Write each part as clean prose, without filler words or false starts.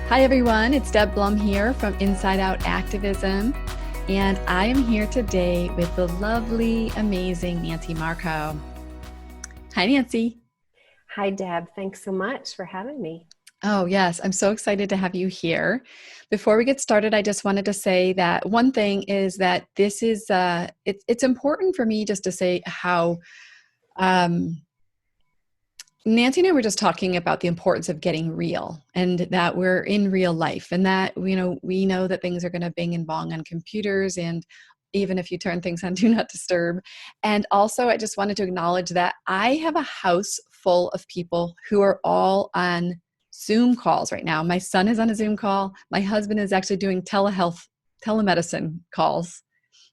Hi everyone, it's Deb Blum here from Inside Out Activism, and I am here today with the lovely, amazing Nancy Markow. Hi Nancy. Hi Deb, thanks so much for having me. Oh yes, I'm so excited to have you here. Before we get started, I just wanted to say that one thing is that this is, it's important for me just to say how Nancy and I were just talking about the importance of getting real and that we're in real life and that, we know that things are going to bing and bong on computers and even if you turn things on do not disturb. And also I just wanted to acknowledge that I have a house full of people who are all on Zoom calls right now. My son is on a Zoom call. My husband is actually doing telemedicine calls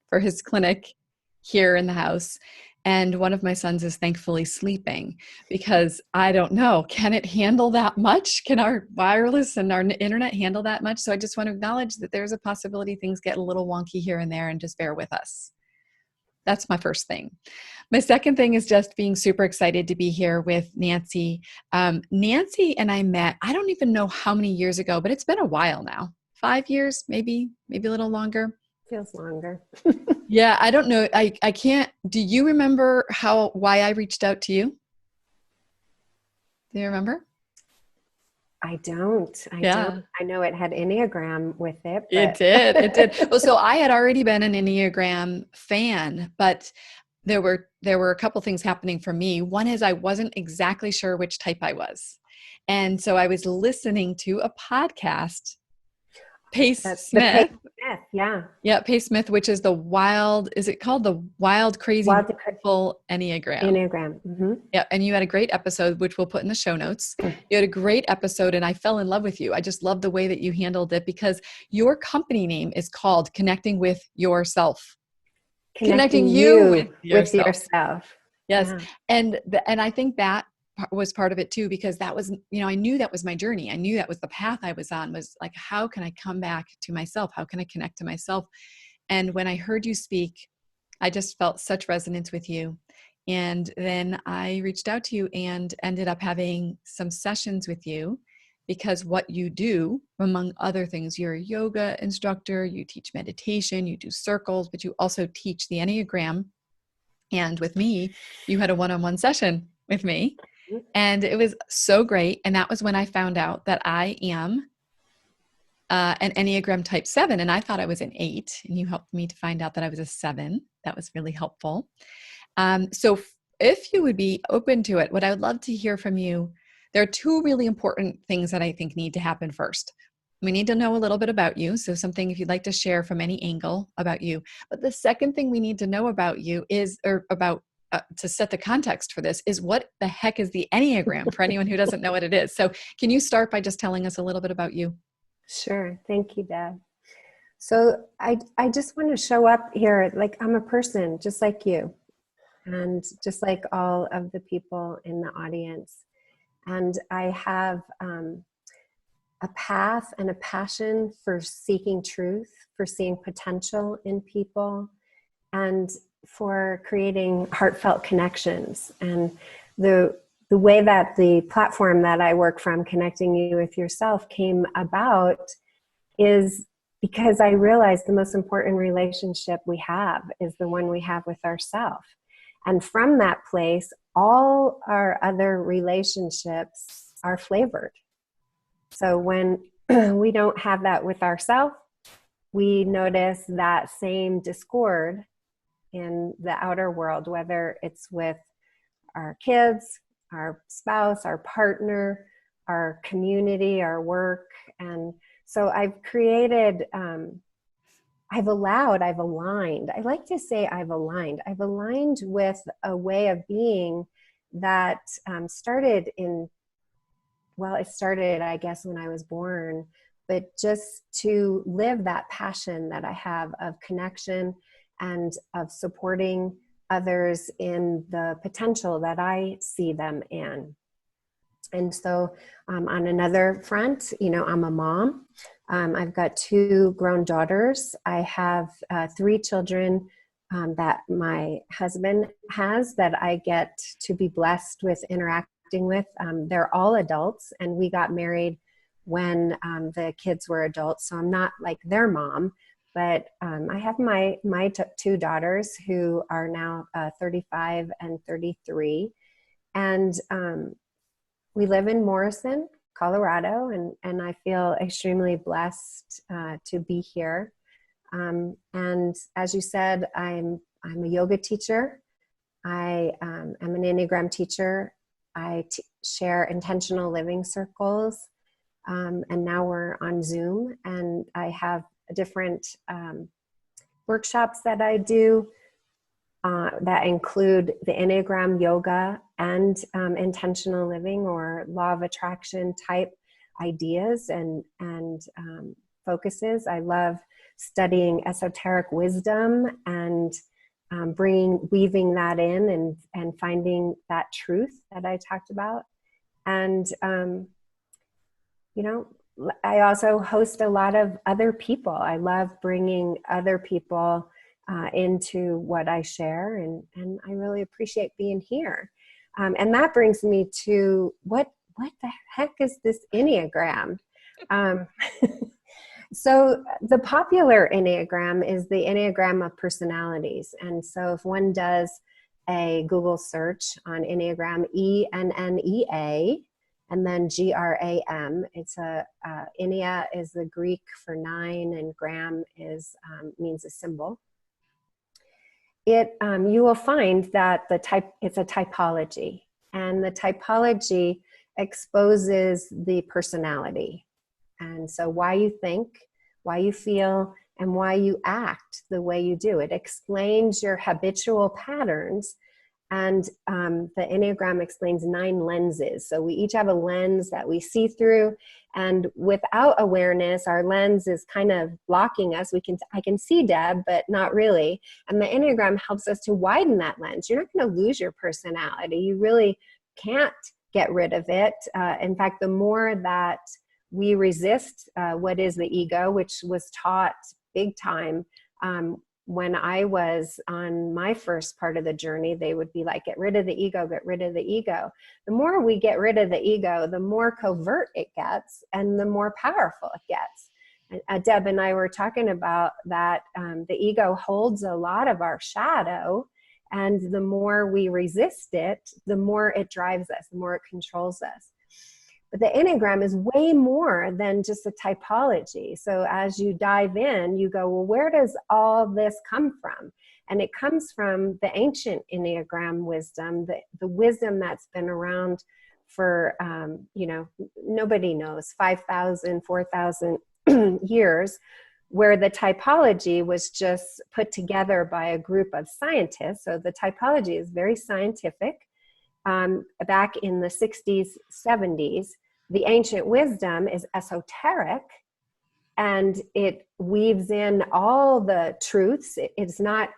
for his clinic here in the house. And one of my sons is thankfully sleeping because I don't know, can it handle that much? Can our wireless and our internet handle that much? So I just want to acknowledge that there's a possibility things get a little wonky here and there and just bear with us. That's my first thing. My second thing is just being super excited to be here with Nancy. Nancy and I met, I don't even know how many years ago, but it's been a while now. 5 years, maybe a little longer. Feels longer. Yeah, I don't know. I can't. Do you remember why I reached out to you? Do you remember? I don't. Yeah. I know it had Enneagram with it, It but did. It did. Well, so I had already been an Enneagram fan, but there were a couple things happening for me. One is I wasn't exactly sure which type I was. And so I was listening to a podcast, Pace that's the Smith. Pace Smith, yeah. Yeah, Pace Smith, which is is it called the Wild Crazy Wild Full Enneagram? Enneagram. Mm-hmm. Yeah, and you had a great episode, which we'll put in the show notes. You had a great episode, and I fell in love with you. I just love the way that you handled it because your company name is called Connecting with Yourself. Connecting you with with yourself. yourself. Yes, Yeah. and I think that was part of it too because that was, I knew that was my journey. I knew that was the path I was on. Was like, how can I come back to myself? How can I connect to myself? And when I heard you speak, I just felt such resonance with you. And then I reached out to you and ended up having some sessions with you because what you do, among other things, you're a yoga instructor, you teach meditation, you do circles, but you also teach the Enneagram. And with me, you had a one-on-one session with me. And it was so great. And that was when I found out that I am an Enneagram type 7. And I thought I was an 8. And you helped me to find out that I was a 7. That was really helpful. So if you would be open to it, what I would love to hear from you, there are two really important things that I think need to happen first. We need to know a little bit about you. So something if you'd like to share from any angle about you. But the second thing we need to know about you is, to set the context for this, is what the heck is the Enneagram for anyone who doesn't know what it is. So can you start by just telling us a little bit about you? Sure. Thank you, Deb. So I just want to show up here like I'm a person just like you and just like all of the people in the audience. And I have a path and a passion for seeking truth, for seeing potential in people, and for creating heartfelt connections. And the way that the platform that I work from, Connecting You with Yourself, came about is because I realized the most important relationship we have is the one we have with ourselves. And from that place, all our other relationships are flavored. So when we don't have that with ourselves, we notice that same discord in the outer world, whether it's with our kids, our spouse, our partner, our community, our work. And so I've created, I've aligned. I like to say I've aligned with a way of being that started, I guess, when I was born, but just to live that passion that I have of connection and of supporting others in the potential that I see them in. And so on another front, I'm a mom. I've got 2 grown daughters. I have 3 children that my husband has that I get to be blessed with interacting with. They're all adults, and we got married when the kids were adults. So I'm not like their mom, but I have my two daughters who are now 35 and 33. And we live in Morrison, Colorado, and I feel extremely blessed to be here. And as you said, I'm a yoga teacher. I am an Enneagram teacher. I share intentional living circles. And now we're on Zoom, and I have different workshops that I do that include the Enneagram, yoga, and intentional living or law of attraction type ideas and focuses. I love studying esoteric wisdom and weaving that in and finding that truth that I talked about. And I also host a lot of other people. I love bringing other people into what I share, and I really appreciate being here. And that brings me to what the heck is this Enneagram? So the popular Enneagram is the Enneagram of personalities. And so if one does a Google search on Enneagram, ENNEA, and then GRAM, it's Ennea is the Greek for 9, and gram is means a symbol. You will find that it's a typology, and the typology exposes the personality. And so why you think, why you feel, and why you act the way you do. It explains your habitual patterns. And the Enneagram explains 9 lenses. So we each have a lens that we see through. And without awareness, our lens is kind of blocking us. I can see Deb, but not really. And the Enneagram helps us to widen that lens. You're not going to lose your personality. You really can't get rid of it. In fact, the more that we resist what is the ego, which was taught big time when I was on my first part of the journey, they would be like, get rid of the ego, get rid of the ego. The more we get rid of the ego, the more covert it gets and the more powerful it gets. And Deb and I were talking about that the ego holds a lot of our shadow, and the more we resist it, the more it drives us, the more it controls us. But the Enneagram is way more than just a typology. So as you dive in, you go, well, where does all this come from? And it comes from the ancient Enneagram wisdom, the wisdom that's been around for, nobody knows, 5,000, 4,000 years, where the typology was just put together by a group of scientists. So the typology is very scientific. Back in the 60s, 70s, the ancient wisdom is esoteric, and it weaves in all the truths. It's not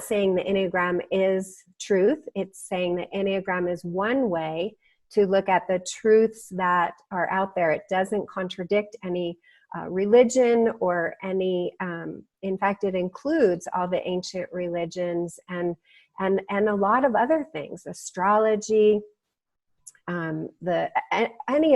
saying the Enneagram is truth. It's saying the Enneagram is one way to look at the truths that are out there. It doesn't contradict any religion or any, in fact, it includes all the ancient religions and a lot of other things, astrology, any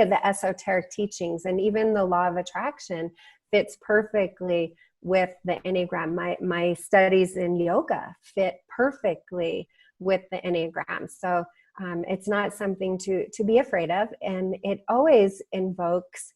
of the esoteric teachings, and even the law of attraction fits perfectly with the Enneagram. My studies in yoga fit perfectly with the Enneagram. So it's not something to be afraid of, and it always invokes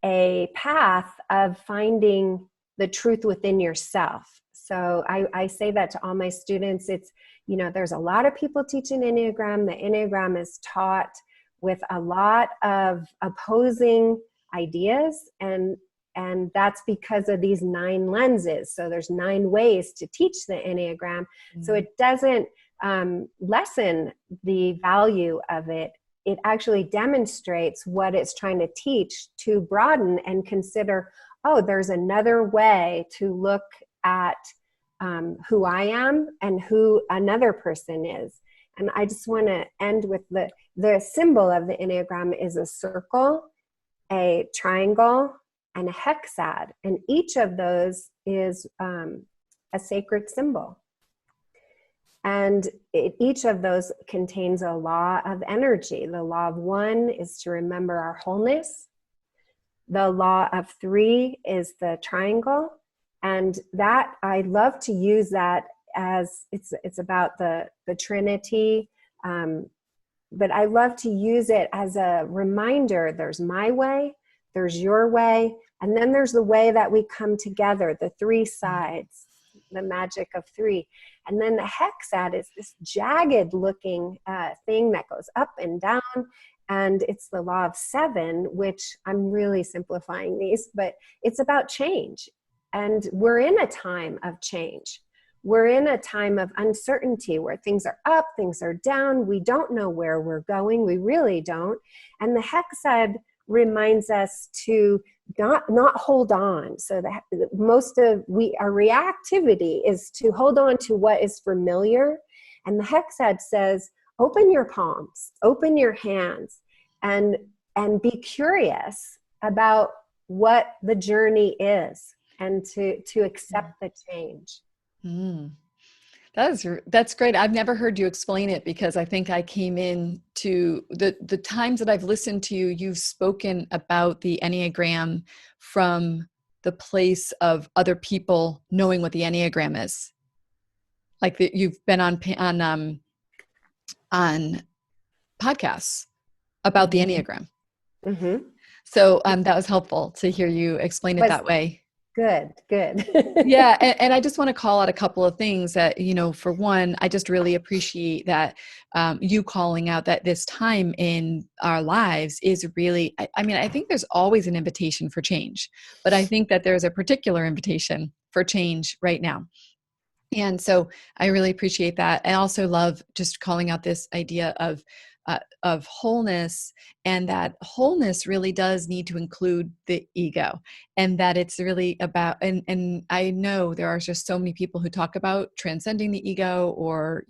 a path of finding the truth within yourself. So I say that to all my students. It's, there's a lot of people teaching Enneagram. The Enneagram is taught with a lot of opposing ideas, and that's because of these 9 lenses. So there's 9 ways to teach the Enneagram. Mm-hmm. So it doesn't lessen the value of it. It actually demonstrates what it's trying to teach, to broaden and consider, oh, there's another way to look at who I am and who another person is. And I just want to end with the symbol of the Enneagram is a circle, a triangle, and a hexad. And each of those is a sacred symbol. And each of those contains a law of energy. The law of 1 is to remember our wholeness. the law of three is the triangle. And that, I love to use that as it's about the Trinity. But I love to use it as a reminder. There's my way, there's your way, and then there's the way that we come together, the three sides, the magic of three. And then the hexad is this jagged looking thing that goes up and down. And it's the law of seven, which I'm really simplifying these, but it's about change. And we're in a time of change. We're in a time of uncertainty where things are up, things are down. We don't know where we're going. We really don't. And the hexad reminds us to not hold on. So that our reactivity is to hold on to what is familiar. And the hexad says, open your palms, open your hands, and be curious about what the journey is, and to accept the change. Mm. That's great. I've never heard you explain it, because I think I came in to the times that I've listened to you, you've spoken about the Enneagram from the place of other people knowing what the Enneagram is. Like you've been on podcasts about the Enneagram. Mm-hmm. So that was helpful to hear you explain it that way. Good. Yeah. And I just want to call out a couple of things that, for one, I just really appreciate that you calling out that this time in our lives is really, I think there's always an invitation for change, but I think that there's a particular invitation for change right now. And so I really appreciate that. I also love just calling out this idea of wholeness, and that wholeness really does need to include the ego, and that it's really about, and I know there are just so many people who talk about transcending the ego, or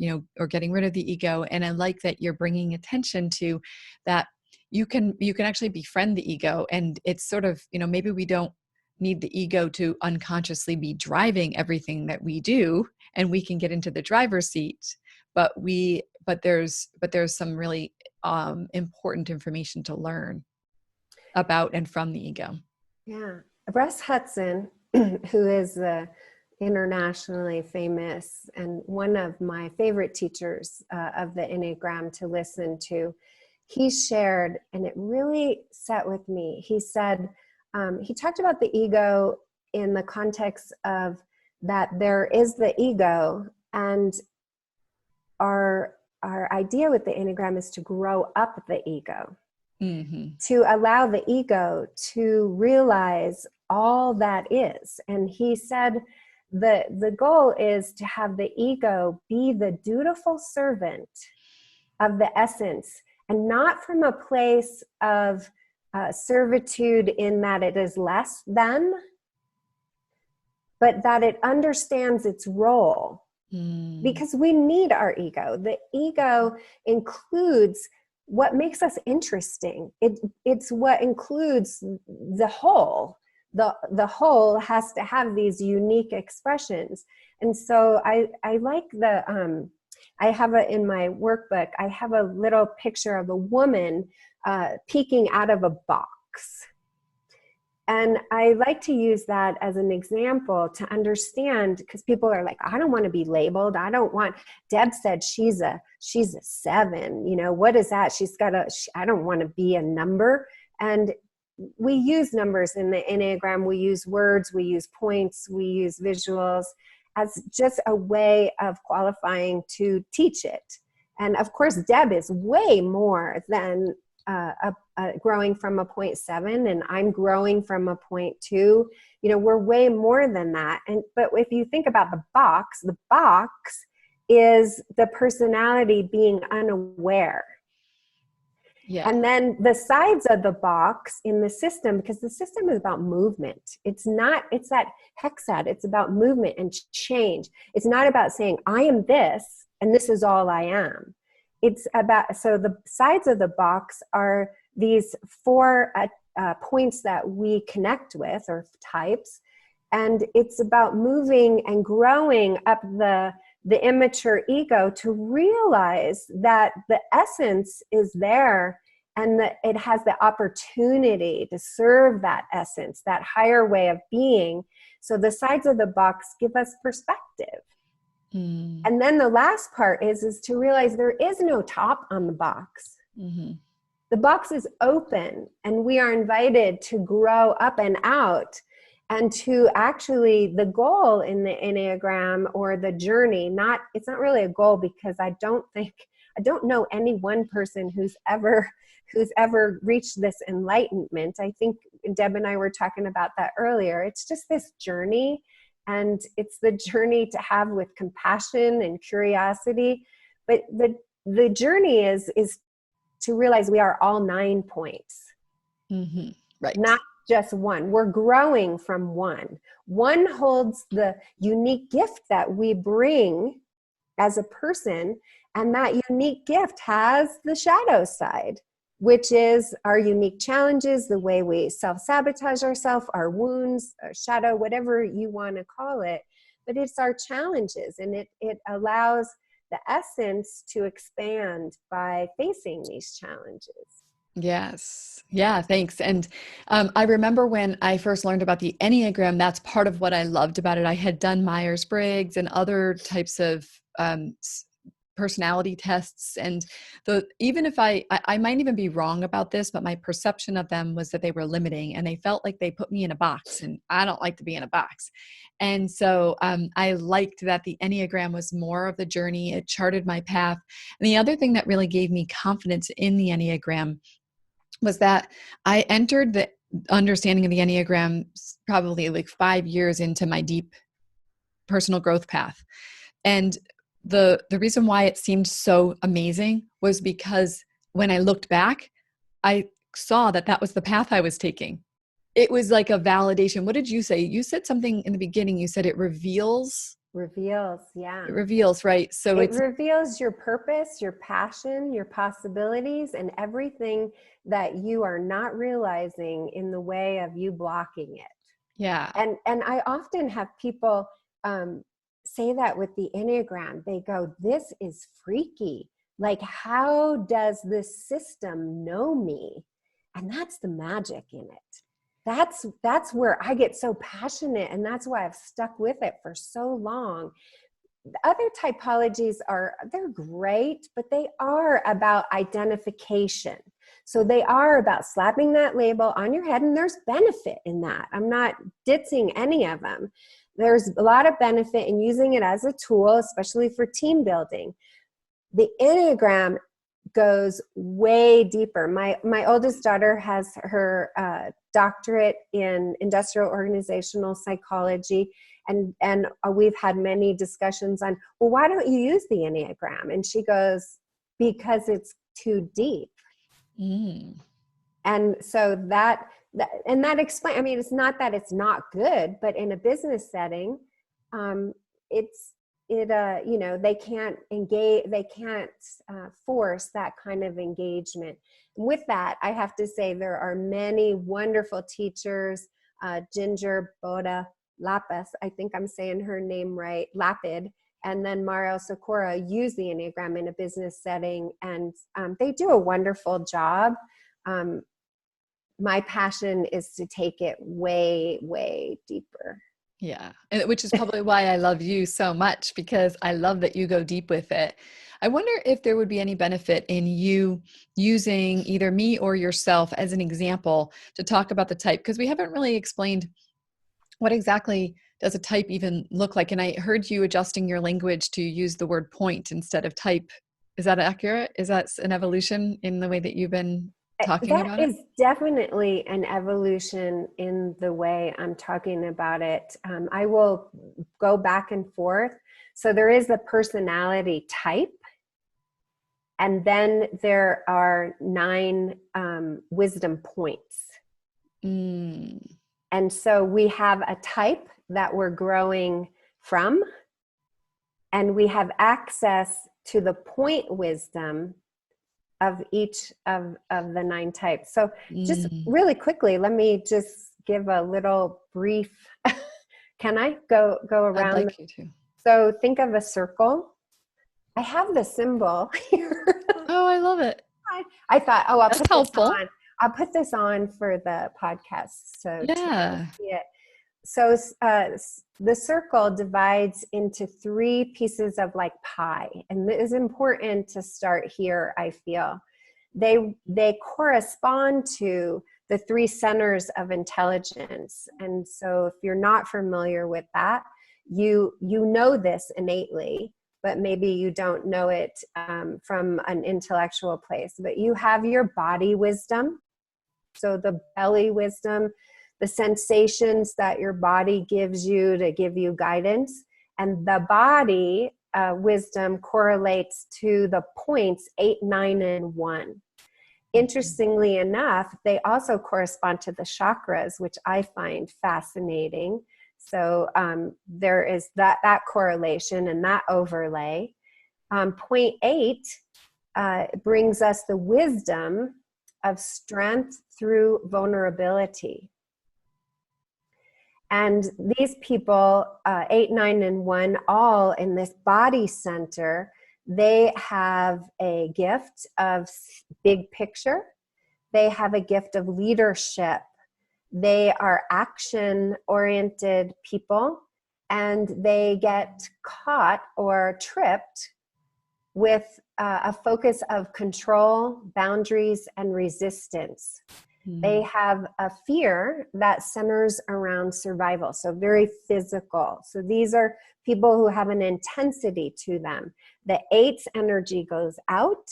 getting rid of the ego. And I like that you're bringing attention to that. You can actually befriend the ego. And it's sort of, maybe we don't need the ego to unconsciously be driving everything that we do, and we can get into the driver's seat, but there's some really important information to learn about and from the ego. Yeah. Russ Hudson, who is internationally famous and one of my favorite teachers of the Enneagram to listen to, he shared, and it really sat with me. He said, he talked about the ego in the context of that there is the ego, and our idea with the Enneagram is to grow up the ego, to allow the ego to realize all that is. And he said the goal is to have the ego be the dutiful servant of the essence, and not from a place of servitude in that it is less than, but that it understands its role. Because we need our ego. The ego includes what makes us interesting. It's what includes the whole. The whole has to have these unique expressions. And so I like I have in my workbook, I have a little picture of a woman peeking out of a box. And I like to use that as an example to understand, because people are like, I don't want to be labeled. Deb said she's a 7. What is that? I don't want to be a number. And we use numbers in the Enneagram. We use words, we use points, we use visuals as just a way of qualifying to teach it. And of course, Deb is way more than growing from a 0.7, and I'm growing from a 0.2. We're way more than that. But if you think about the box is the personality being unaware. Yeah. And then the sides of the box in the system, because the system is about movement. It's that hexad. It's about movement and change. It's not about saying, I am this, and this is all I am. It's about, so the sides of the box are these 4 points that we connect with, or types. And it's about moving and growing up the immature ego to realize that the essence is there, and that it has the opportunity to serve that essence, that higher way of being. So the sides of the box give us perspective. And then the last part is to realize there is no top on the box. Mm-hmm. The box is open, and we are invited to grow up and out, and to actually, the goal in the Enneagram, or the journey, it's not really a goal, because I don't know any one person who's ever reached this enlightenment. I think Deb and I were talking about that earlier. It's just this journey, and it's the journey to have with compassion and curiosity. But the journey is to realize we are all 9 points. Mm-hmm. Right. Not just one. We're growing from one. One holds the unique gift that we bring as a person, and that unique gift has the shadow side, which is our unique challenges, the way we self-sabotage ourselves, our wounds, our shadow, whatever you want to call it. But it's our challenges, and it allows the essence to expand by facing these challenges. Yes. Yeah, thanks. And I remember when I first learned about the Enneagram, that's part of what I loved about it. I had done Myers-Briggs and other types of personality tests. And even if I might even be wrong about this, but my perception of them was that they were limiting, and they felt like they put me in a box, and I don't like to be in a box. And so I liked that the Enneagram was more of the journey. It charted my path. And the other thing that really gave me confidence in the Enneagram was that I entered the understanding of the Enneagram probably like 5 years into my deep personal growth path. And the reason why it seemed so amazing was because when I looked back, I saw that was the path I was taking. It was like a validation. What did you say? You said something in the beginning. You said it reveals. Yeah. It reveals, right? So it reveals your purpose, your passion, your possibilities, and everything that you are not realizing in the way of you blocking it. Yeah. And I often have people say that with the Enneagram. They go, "This is freaky. Like, how does this system know me?" And that's the magic in it. That's where I get so passionate, and that's why I've stuck with it for so long. The other typologies they're great, but they are about identification. So they are about slapping that label on your head, and there's benefit in that. I'm not ditching any of them. There's a lot of benefit in using it as a tool, especially for team building. The Enneagram goes way deeper. My oldest daughter has her doctorate in industrial organizational psychology, and we've had many discussions on, well, why don't you use the Enneagram? And she goes, because it's too deep. And so that explains, I mean, it's not that it's not good, but in a business setting, they can't engage, they can't force that kind of engagement. And with that, I have to say there are many wonderful teachers, Ginger Boda Lapis, I think I'm saying her name right, Lapid, and then Mario Sikora use the Enneagram in a business setting, and they do a wonderful job. My passion is to take it way, way deeper. Yeah. And which is probably why I love you so much, because I love that you go deep with it. I wonder if there would be any benefit in you using either me or yourself as an example to talk about the type, because we haven't really explained what exactly does a type even look like. And I heard you adjusting your language to use the word point instead of type. Is that accurate? Is that an evolution in the way that you've been talking about it? That is definitely an evolution in the way I'm talking about it. I will go back and forth. So there is the personality type, and then there are 9 wisdom points. And so we have a type that we're growing from, and we have access to the point wisdom of each of the 9 types. So just really quickly, let me just give a little brief, can I go around? I'd like you to. So think of a circle. I have the symbol here. Oh, I love it. fine. I thought, oh, That's helpful. I'll put this on for the podcast. So Yeah. see it. So the circle divides into 3 pieces of like pie. And it is important to start here, I feel. They correspond to the 3 centers of intelligence. And so if you're not familiar with that, you know this innately, but maybe you don't know it from an intellectual place. But you have your body wisdom, so the belly wisdom, the sensations that your body gives you to give you guidance, and the body wisdom correlates to the points 8, 9, and 1. Interestingly enough, they also correspond to the chakras, which I find fascinating. So there is that correlation and that overlay. Point 8 brings us the wisdom of strength through vulnerability. And these people, 8, 9, and 1, all in this body center, they have a gift of big picture. They have a gift of leadership. They are action-oriented people, and they get caught or tripped with a focus of control, boundaries, and resistance. They have a fear that centers around survival, so very physical. So these are people who have an intensity to them. The 8's energy goes out.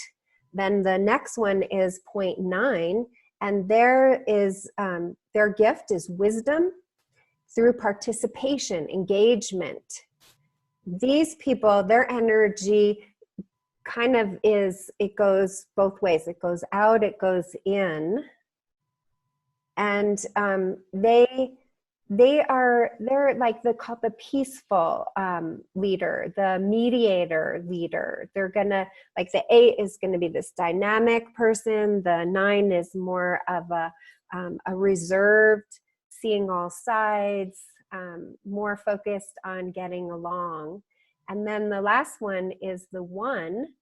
Then the next one is point 9, and there is their gift is wisdom through participation, engagement. These people, their energy kind of it goes both ways. It goes out, it goes in. And they're like called the peaceful leader, the mediator leader. They're gonna, like, the 8 is gonna be this dynamic person. The 9 is more of a reserved, seeing all sides, more focused on getting along. And then the last one is the 1.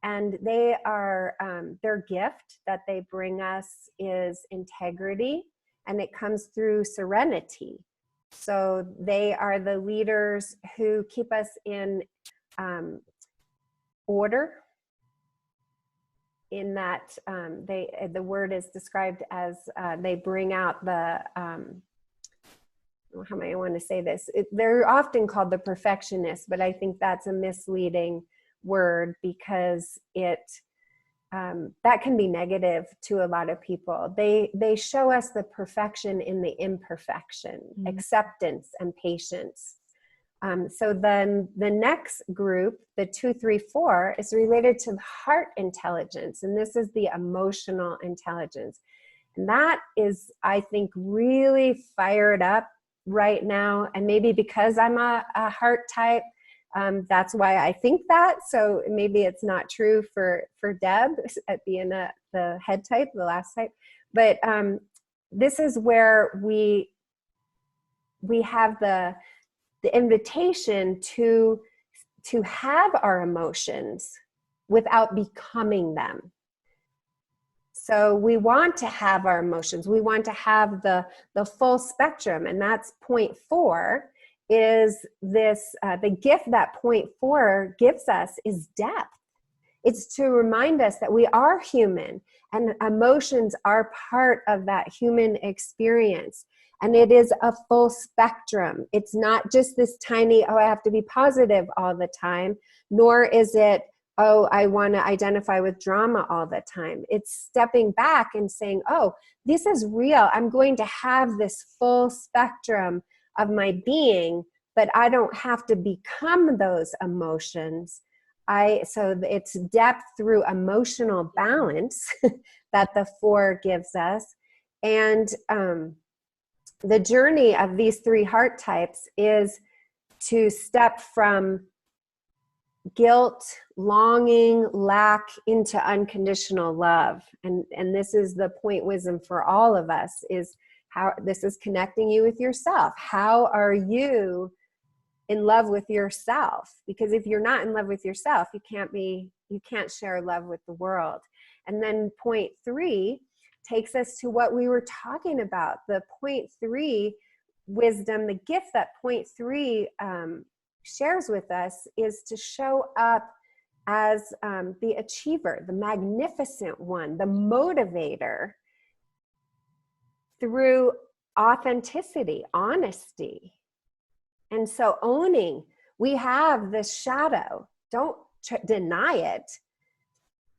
And they are, their gift that they bring us is integrity, and it comes through serenity. So they are the leaders who keep us in order, in that the word is described as they bring out the, how may I want to say this? They're often called the perfectionists, but I think that's a misleading word, because that can be negative to a lot of people. They show us the perfection in the imperfection, acceptance and patience. So then the next group, the 2, 3, 4, is related to the heart intelligence, and this is the emotional intelligence. And that is, I think, really fired up right now. And maybe because I'm a heart type, that's why I think that. So maybe it's not true for Deb at being the head type, the last type. But this is where we have the invitation to have our emotions without becoming them. So we want to have our emotions. We want to have the full spectrum, and that's point 4. Is this the gift that point 4 gives us is depth. It's to remind us that we are human, and emotions are part of that human experience. And it is a full spectrum. It's not just this tiny, oh, I have to be positive all the time, nor is it, oh, I want to identify with drama all the time. It's stepping back and saying, oh, this is real. I'm going to have this full spectrum of my being, but I don't have to become those emotions. So it's depth through emotional balance that the 4 gives us. And the journey of these 3 heart types is to step from guilt, longing, lack into unconditional love. And this is the point wisdom for all of us, is how this is connecting you with yourself. How are you in love with yourself? Because if you're not in love with yourself, you can't share love with the world. And then point 3 takes us to what we were talking about. The point 3 wisdom, the gift that point 3 shares with us is to show up as the achiever, the magnificent one, the motivator, through authenticity, honesty. And so owning, we have this shadow. Don't deny it.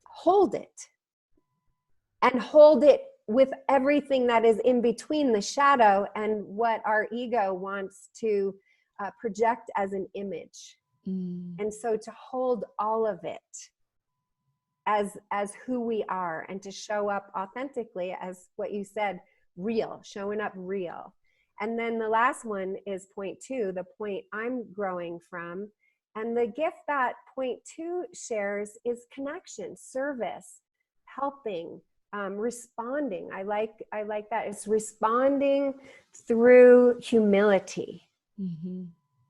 Hold it. And hold it with everything that is in between the shadow and what our ego wants to project as an image. And so to hold all of it as who we are, and to show up authentically as what you said, real, showing up real. And then the last one is point 2, the point I'm growing from. And the gift that point 2 shares is connection, service, helping, responding. I like that. It's responding through humility.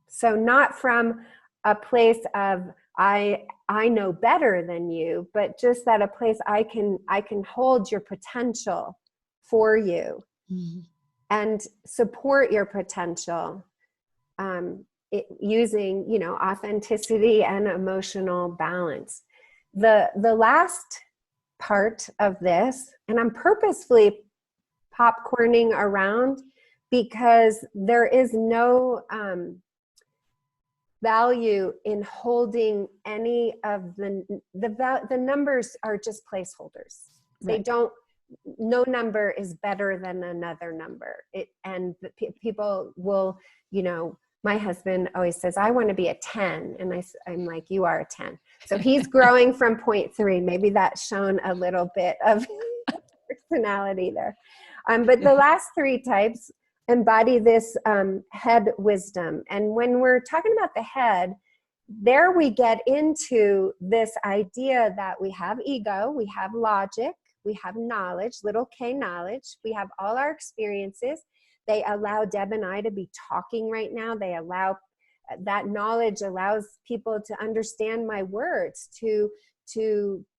So not from a place of I know better than you, but just that a place I can hold your potential for you and support your potential, using, you know, authenticity and emotional balance. The last part of this, and I'm purposefully popcorning around because there is no value in holding any of the numbers are just placeholders. Right. They don't, no number is better than another number. People will, you know, my husband always says, I want to be a 10. And I'm like, you are a 10. So he's growing from point 3. Maybe that's shown a little bit of personality there. But the last 3 types embody this head wisdom. And when we're talking about the head, there we get into this idea that we have ego, we have logic, we have knowledge, little k knowledge, we have all our experiences. They allow Deb and I to be talking right now. They allow, that knowledge allows people to understand my words, to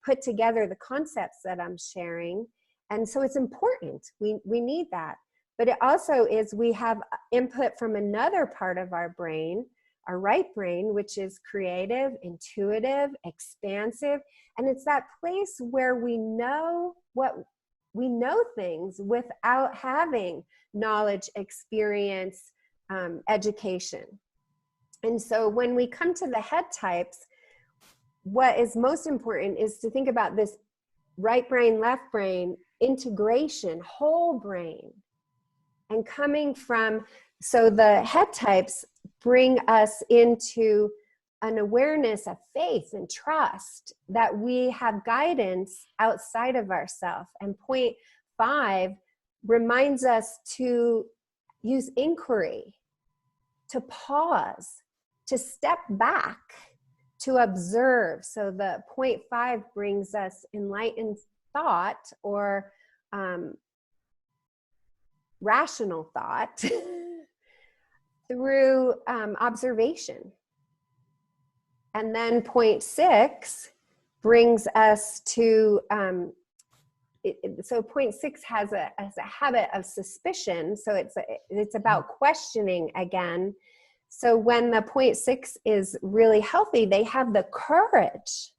put together the concepts that I'm sharing. And so it's important. We need that. But it also is, we have input from another part of our brain, our right brain, which is creative, intuitive, expansive. And it's that place where we know things without having knowledge, experience, education. And so when we come to the head types, what is most important is to think about this right brain, left brain, integration, whole brain. And coming from, so the head types bring us into an awareness of faith and trust that we have guidance outside of ourselves. And point 5 reminds us to use inquiry, to pause, to step back, to observe. So the point 5 brings us enlightened thought, or rational thought through observation. And then point 6 brings us to, so point 6 has a habit of suspicion. So it's about questioning again. So when the point 6 is really healthy, they have the courage.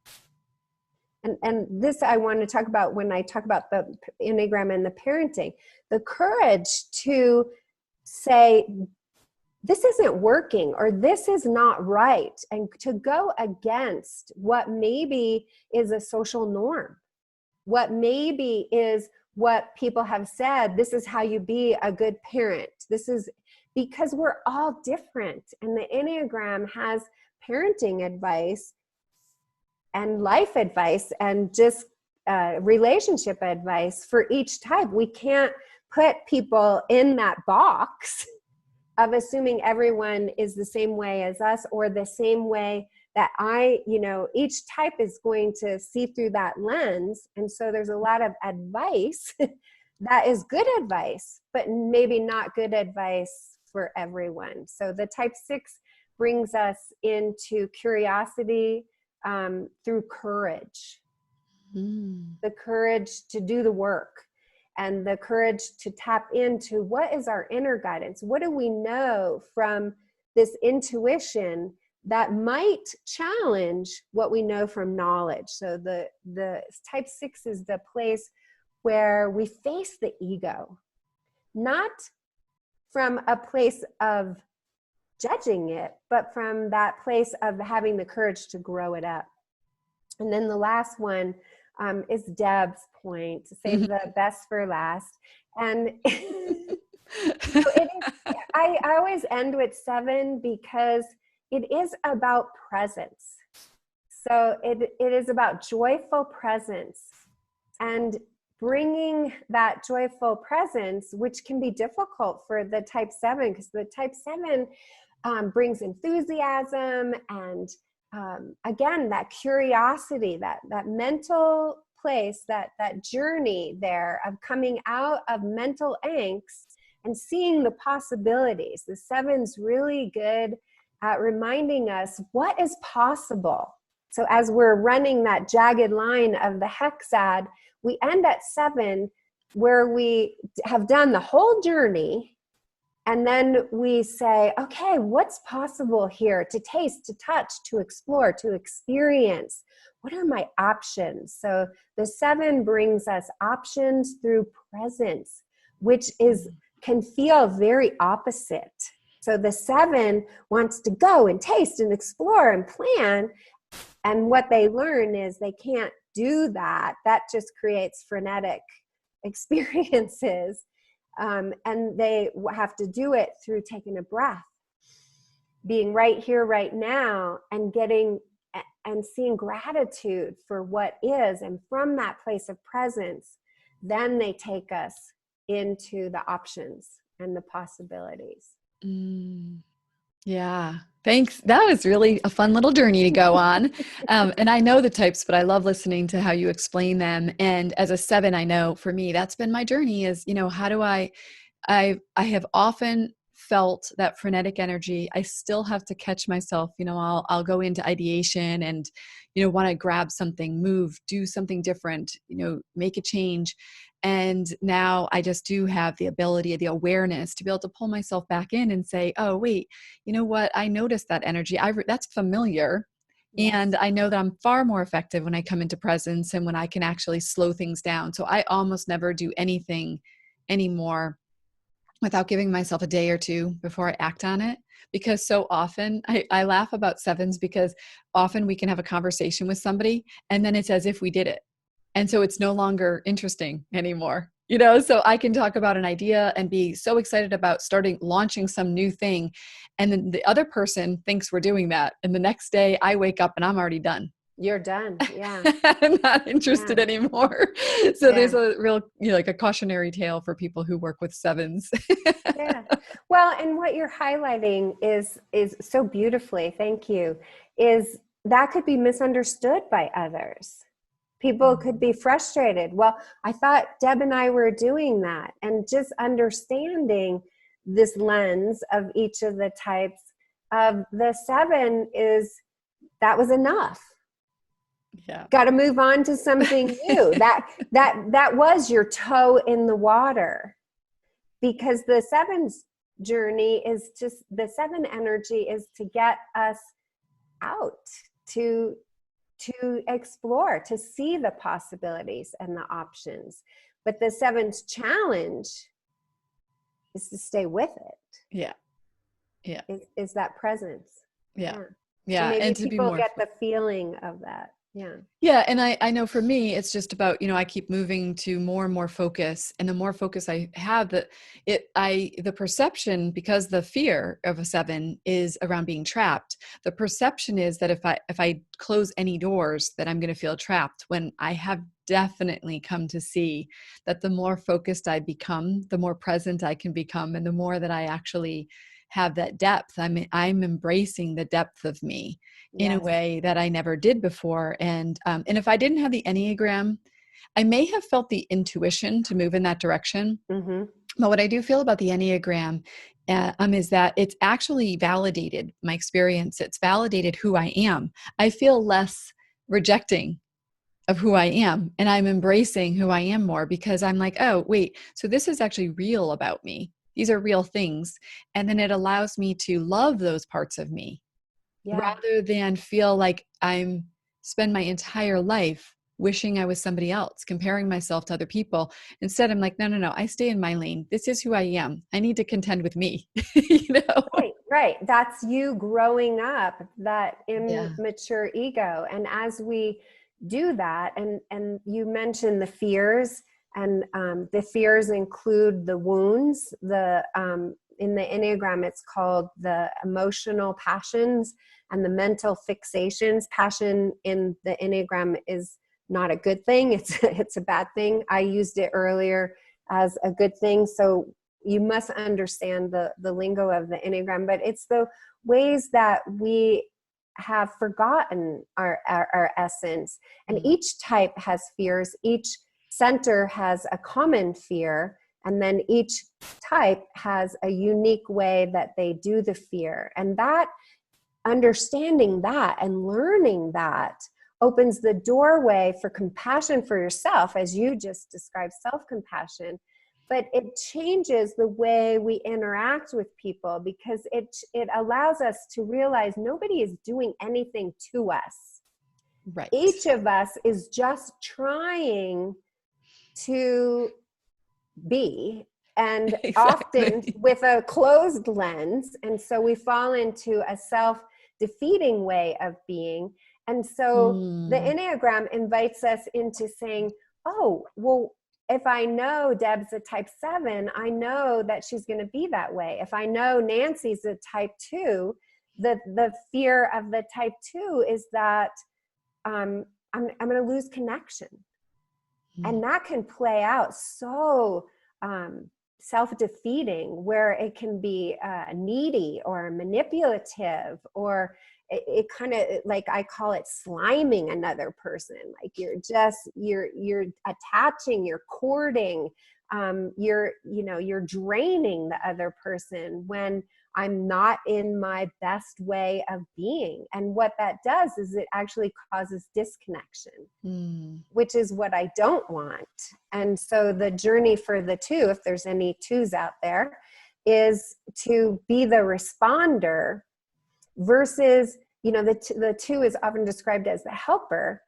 And this I want to talk about when I talk about the Enneagram and the parenting. The courage to say, this isn't working, or this is not right, and to go against what maybe is a social norm, what maybe is what people have said, this is how you be a good parent. This is because we're all different, and the Enneagram has parenting advice and life advice and just relationship advice for each type. We can't put people in that box of assuming everyone is the same way as us, or the same way that each type is going to see through that lens. And so there's a lot of advice that is good advice, but maybe not good advice for everyone. So the type 6 brings us into curiosity, through courage. the courage to do the work, and the courage to tap into what is our inner guidance. What do we know from this intuition that might challenge what we know from knowledge? So the type 6 is the place where we face the ego, not from a place of judging it, but from that place of having the courage to grow it up. And then the last one is Deb's point, to save the best for last. And so I always end with 7 because it is about presence. So it is about joyful presence, and bringing that joyful presence, which can be difficult for the type 7, because the type 7 brings enthusiasm and again, that curiosity, that mental place, that journey there of coming out of mental angst and seeing the possibilities. The 7's really good at reminding us what is possible. So as we're running that jagged line of the hexad, we end at 7, where we have done the whole journey. And then we say, okay, what's possible here to taste, to touch, to explore, to experience? What are my options? So the 7 brings us options through presence, which can feel very opposite. So the 7 wants to go and taste and explore and plan. And what they learn is they can't do that. That just creates frenetic experiences. And they have to do it through taking a breath, being right here, right now, and getting and seeing gratitude for what is. And from that place of presence, then they take us into the options and the possibilities. Yeah. Thanks. That was really a fun little journey to go on. And I know the types, but I love listening to how you explain them. And as a 7, I know for me, that's been my journey is, how do I have often felt that frenetic energy. I still have to catch myself. I'll go into ideation and, want to grab something, move, do something different, make a change. And now I just do have the ability, the awareness to be able to pull myself back in and say, oh, wait, you know what? I noticed that energy. That's familiar. Yes. And I know that I'm far more effective when I come into presence and when I can actually slow things down. So I almost never do anything anymore without giving myself a day or two before I act on it. Because so often I laugh about 7s because often we can have a conversation with somebody and then it's as if we did it. And so it's no longer interesting anymore, so I can talk about an idea and be so excited about launching some new thing. And then the other person thinks we're doing that. And the next day I wake up and I'm already done. You're done. Yeah. I'm not interested anymore. So there's a real, like a cautionary tale for people who work with 7s. Yeah. Well, and what you're highlighting is so beautifully, thank you, is that could be misunderstood by others. People could be frustrated. Well, I thought Deb and I were doing that. And just understanding this lens of each of the types of the 7 that was enough. Yeah. Got to move on to something new. That was your toe in the water, because the 7's journey is just, the 7 energy is to get us out, to explore, to see the possibilities and the options. But the 7's challenge is to stay with it. Yeah. Yeah. Is that presence. Yeah. Yeah. So maybe and to people get the feeling of that. Yeah. Yeah. And I know for me, it's just about, I keep moving to more and more focus, and the more focus I have, the perception, because the fear of a 7 is around being trapped. The perception is that if I close any doors, that I'm going to feel trapped, when I have definitely come to see that the more focused I become, the more present I can become. And the more that I actually have that depth, I'm embracing the depth of me in a way that I never did before. And if I didn't have the Enneagram, I may have felt the intuition to move in that direction. Mm-hmm. But what I do feel about the Enneagram is that it's actually validated my experience. It's validated who I am. I feel less rejecting of who I am. And I'm embracing who I am more because I'm like, oh, wait, so this is actually real about me. These are real things. And then it allows me to love those parts of me rather than feel like I'm spend my entire life wishing I was somebody else, comparing myself to other people. Instead, I'm like, no, I stay in my lane. This is who I am. I need to contend with me. Right. That's you growing up, that Yeah. immature ego. And as we do that, and you mentioned the fears, and the fears include the wounds, in the Enneagram, it's called the emotional passions and the mental fixations. Passion in the Enneagram is not a good thing. It's a bad thing. I used it earlier as a good thing. So you must understand the lingo of the Enneagram, but it's the ways that we have forgotten our essence. And each type has fears. Each center has a common fear. And then each type has a unique way that they do the fear. And that, understanding that and learning that, opens the doorway for compassion for yourself, as you just described, self-compassion. But it changes the way we interact with people, because it allows us to realize nobody is doing anything to us. Right. Each of us is just trying to be, and Exactly. often with a closed lens. And so we fall into a self-defeating way of being. And so the Enneagram invites us into saying, oh, well, if I know Deb's a type 7, I know that she's going to be that way. If I know Nancy's a type 2, the fear of the type 2 is that I'm going to lose connection. And that can play out so self-defeating, where it can be needy or manipulative, or it kind of, like, I call it sliming another person. Like you're attaching, you're courting, you're draining the other person when I'm not in my best way of being. And what that does is it actually causes disconnection, which is what I don't want. And so the journey for the 2, if there's any 2s out there, is to be the responder versus, the 2 is often described as the helper.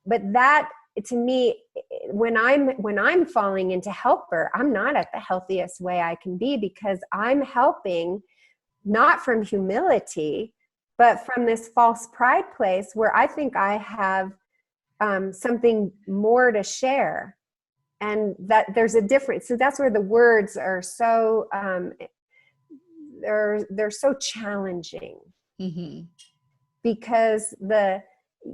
But that, to me, when I'm falling into helper, I'm not at the healthiest way I can be, because I'm helping not from humility, but from this false pride place where I think I have something more to share, and that there's a difference. So that's where the words are so they're so challenging, because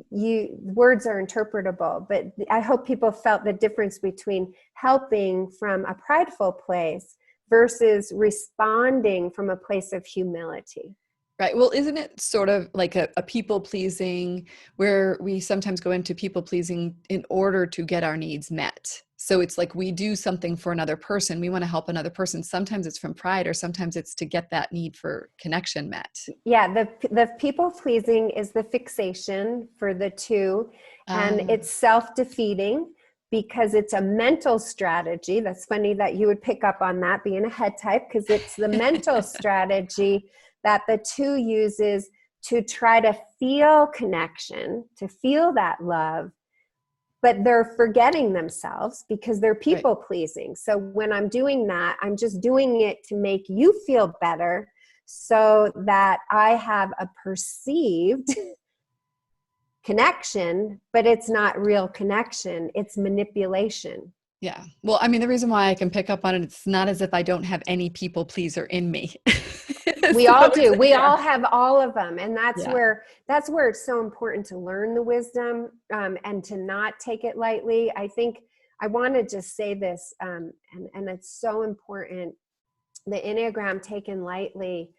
words are interpretable. But I hope people felt the difference between helping from a prideful place versus responding from a place of humility. Right. Well, isn't it sort of like a people pleasing, where we sometimes go into people pleasing in order to get our needs met? So it's like we do something for another person. We want to help another person. Sometimes it's from pride, or sometimes it's to get that need for connection met. Yeah. The people pleasing is the fixation for the 2, and it's self-defeating, because it's a mental strategy. That's funny that you would pick up on that, being a head type, because it's the mental strategy that the 2 uses to try to feel connection, to feel that love, but they're forgetting themselves because they're people pleasing. So when I'm doing that, I'm just doing it to make you feel better, so that I have a perceived connection, but it's not real connection. It's manipulation. Yeah. Well, I mean, the reason why I can pick up on it, it's not as if I don't have any people pleaser in me. We all do. We all have all of them. And that's where it's so important to learn the wisdom, and to not take it lightly. I think I want to just say this, and it's so important. The Enneagram taken lightly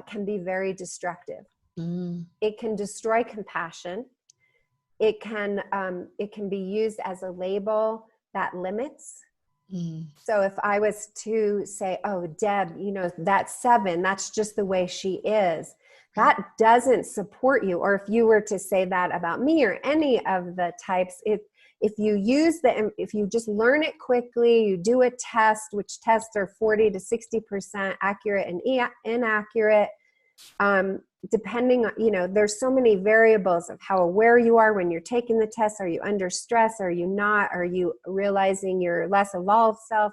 can be very destructive. It can destroy compassion. It can be used as a label that limits. So if I was to say, oh, Deb, that 7, that's just the way she is, that doesn't support you. Or if you were to say that about me or any of the types, if you just learn it quickly, you do a test, which tests are 40 to 60% accurate and inaccurate. Depending on, there's so many variables of how aware you are when you're taking the test. Are you under stress? Are you not? Are you realizing your less evolved self?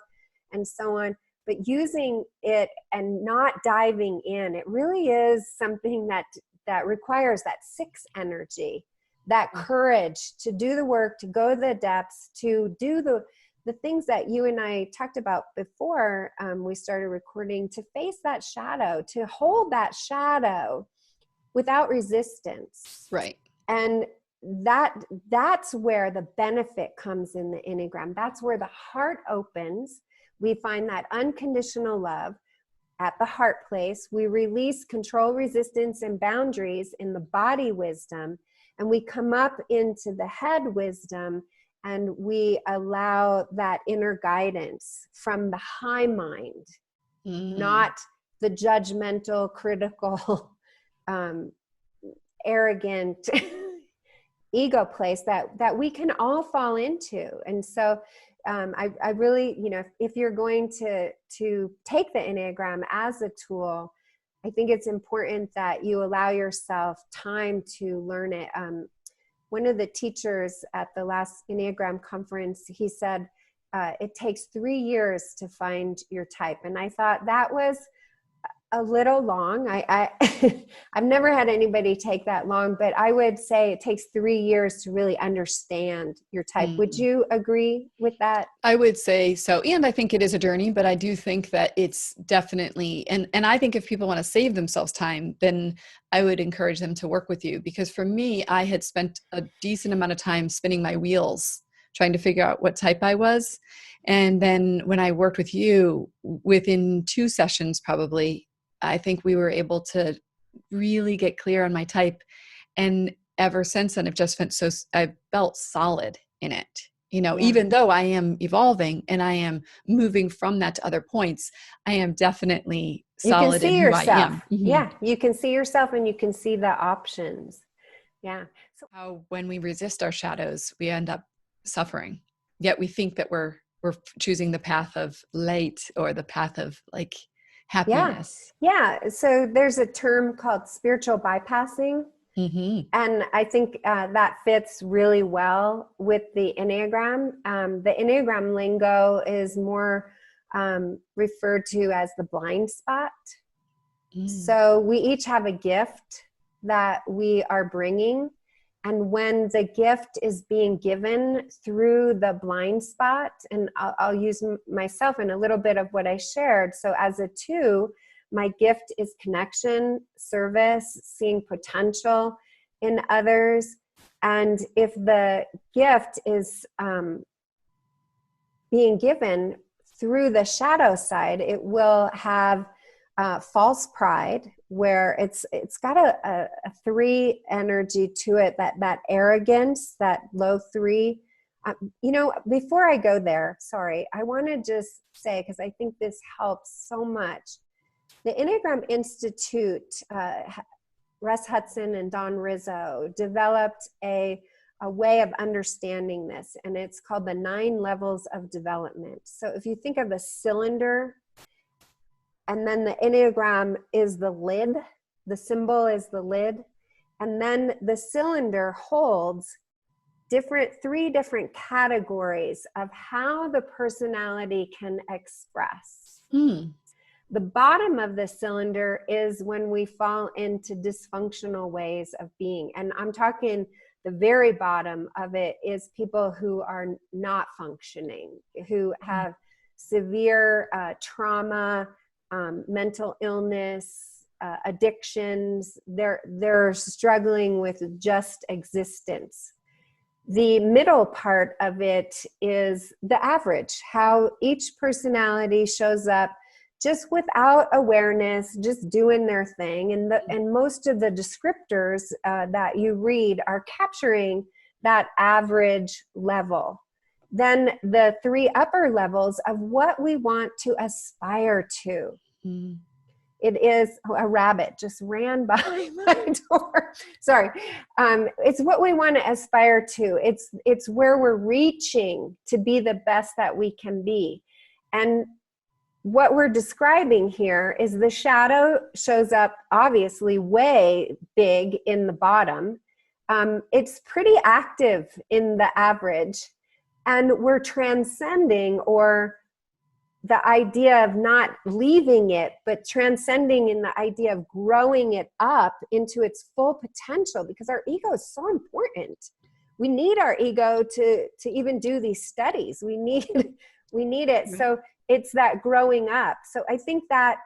And so on. But using it and not diving in, it really is something that requires that 6 energy, that courage to do the work, to go to the depths, to do the things that you and I talked about before we started recording, to face that shadow, to hold that shadow without resistance. Right. And that's where the benefit comes in the Enneagram. That's where the heart opens. We find that unconditional love at the heart place. We release control, resistance, and boundaries in the body wisdom. And we come up into the head wisdom, and we allow that inner guidance from the high mind, not the judgmental, critical, arrogant ego place that we can all fall into. And so I really, if you're going to take the Enneagram as a tool, I think it's important that you allow yourself time to learn it. One of the teachers at the last Enneagram conference, he said, it takes 3 years to find your type. And I thought that was a little long. I've never had anybody take that long, but I would say it takes 3 years to really understand your type. Would you agree with that? I would say so. And I think it is a journey, but I do think that it's definitely, and I think if people want to save themselves time, then I would encourage them to work with you. Because for me, I had spent a decent amount of time spinning my wheels, trying to figure out what type I was. And then when I worked with you, within 2 sessions, probably, I think we were able to really get clear on my type. And ever since then, I've felt solid in it. Even though I am evolving and I am moving from that to other points, I am definitely solid in who I am. Mm-hmm. Yeah, you can see yourself and you can see the options. Yeah. So how when we resist our shadows, we end up suffering. Yet we think that we're choosing the path of light or the path of happiness. Yeah. So there's a term called spiritual bypassing. Mm-hmm. And I think that fits really well with the Enneagram. The Enneagram lingo is more referred to as the blind spot. So we each have a gift that we are bringing. And when the gift is being given through the blind spot, and I'll use myself in a little bit of what I shared. So as a 2, my gift is connection, service, seeing potential in others. And if the gift is being given through the shadow side, it will have false pride, where it's got a 3 energy to it, that arrogance, that low 3. Before I go there, sorry, I want to just say, because I think this helps so much. The Enneagram Institute, Russ Hudson and Don Rizzo developed a way of understanding this, and it's called the 9 levels of development. So if you think of a cylinder, and then the Enneagram is the lid, the symbol is the lid, and then the cylinder holds 3 different categories of how the personality can express. The bottom of the cylinder is when we fall into dysfunctional ways of being. And I'm talking the very bottom of it is people who are not functioning, who have severe trauma, mental illness, addictions. They're struggling with just existence. The middle part of it is the average, how each personality shows up just without awareness, just doing their thing. And most of the descriptors that you read are capturing that average level. Then the 3 upper levels of what we want to aspire to. It is a rabbit just ran by my door. Sorry. It's what we want to aspire to. It's where we're reaching to be the best that we can be. And what we're describing here is the shadow shows up obviously way big in the bottom. It's pretty active in the average, and we're transcending, or the idea of not leaving it, but transcending in the idea of growing it up into its full potential, because our ego is so important. We need our ego to even do these studies. We need it. So it's that growing up. So I think that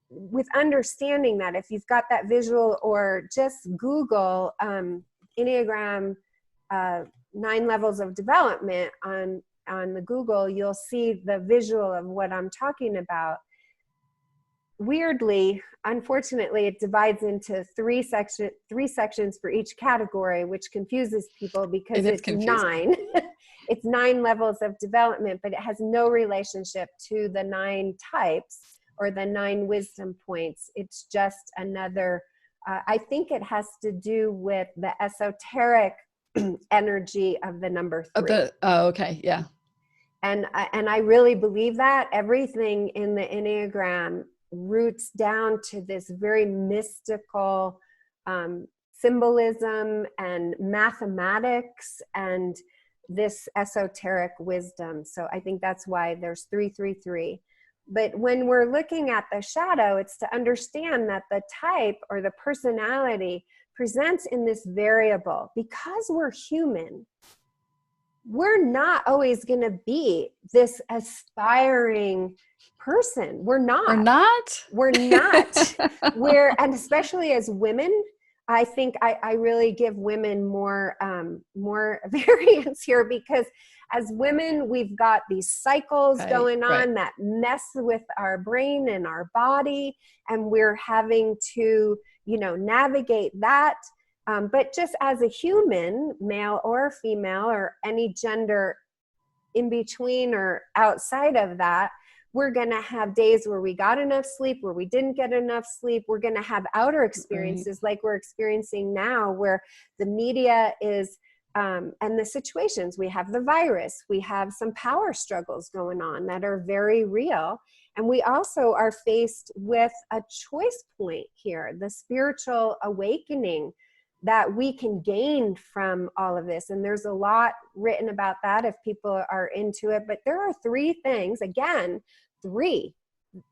with understanding that, if you've got that visual, or just Google Enneagram 9 levels of development on the Google, you'll see the visual of what I'm talking about. Weirdly, unfortunately, it divides into three sections for each category, which confuses people because it's confusing. 9. It's 9 levels of development, but it has no relationship to the 9 types or the 9 wisdom points. It's just another, I think it has to do with the esoteric energy of the number 3. Oh, okay. Yeah. And I really believe that everything in the Enneagram roots down to this very mystical symbolism and mathematics and this esoteric wisdom. So I think that's why there's 333. But when we're looking at the shadow, it's to understand that the type or the personality presents in this variable. Because we're human, we're not always going to be this aspiring person. We're not. And especially as women, I think I really give women more variance here, because as women, we've got these cycles going on that mess with our brain and our body, and we're having to, navigate that. But just as a human, male or female, or any gender in between or outside of that, we're going to have days where we got enough sleep, where we didn't get enough sleep. We're going to have outer experiences like we're experiencing now, where the media is, and the situations, we have the virus, we have some power struggles going on that are very real. And we also are faced with a choice point here, the spiritual awakening that we can gain from all of this. And there's a lot written about that if people are into it. But there are 3 things, again, 3.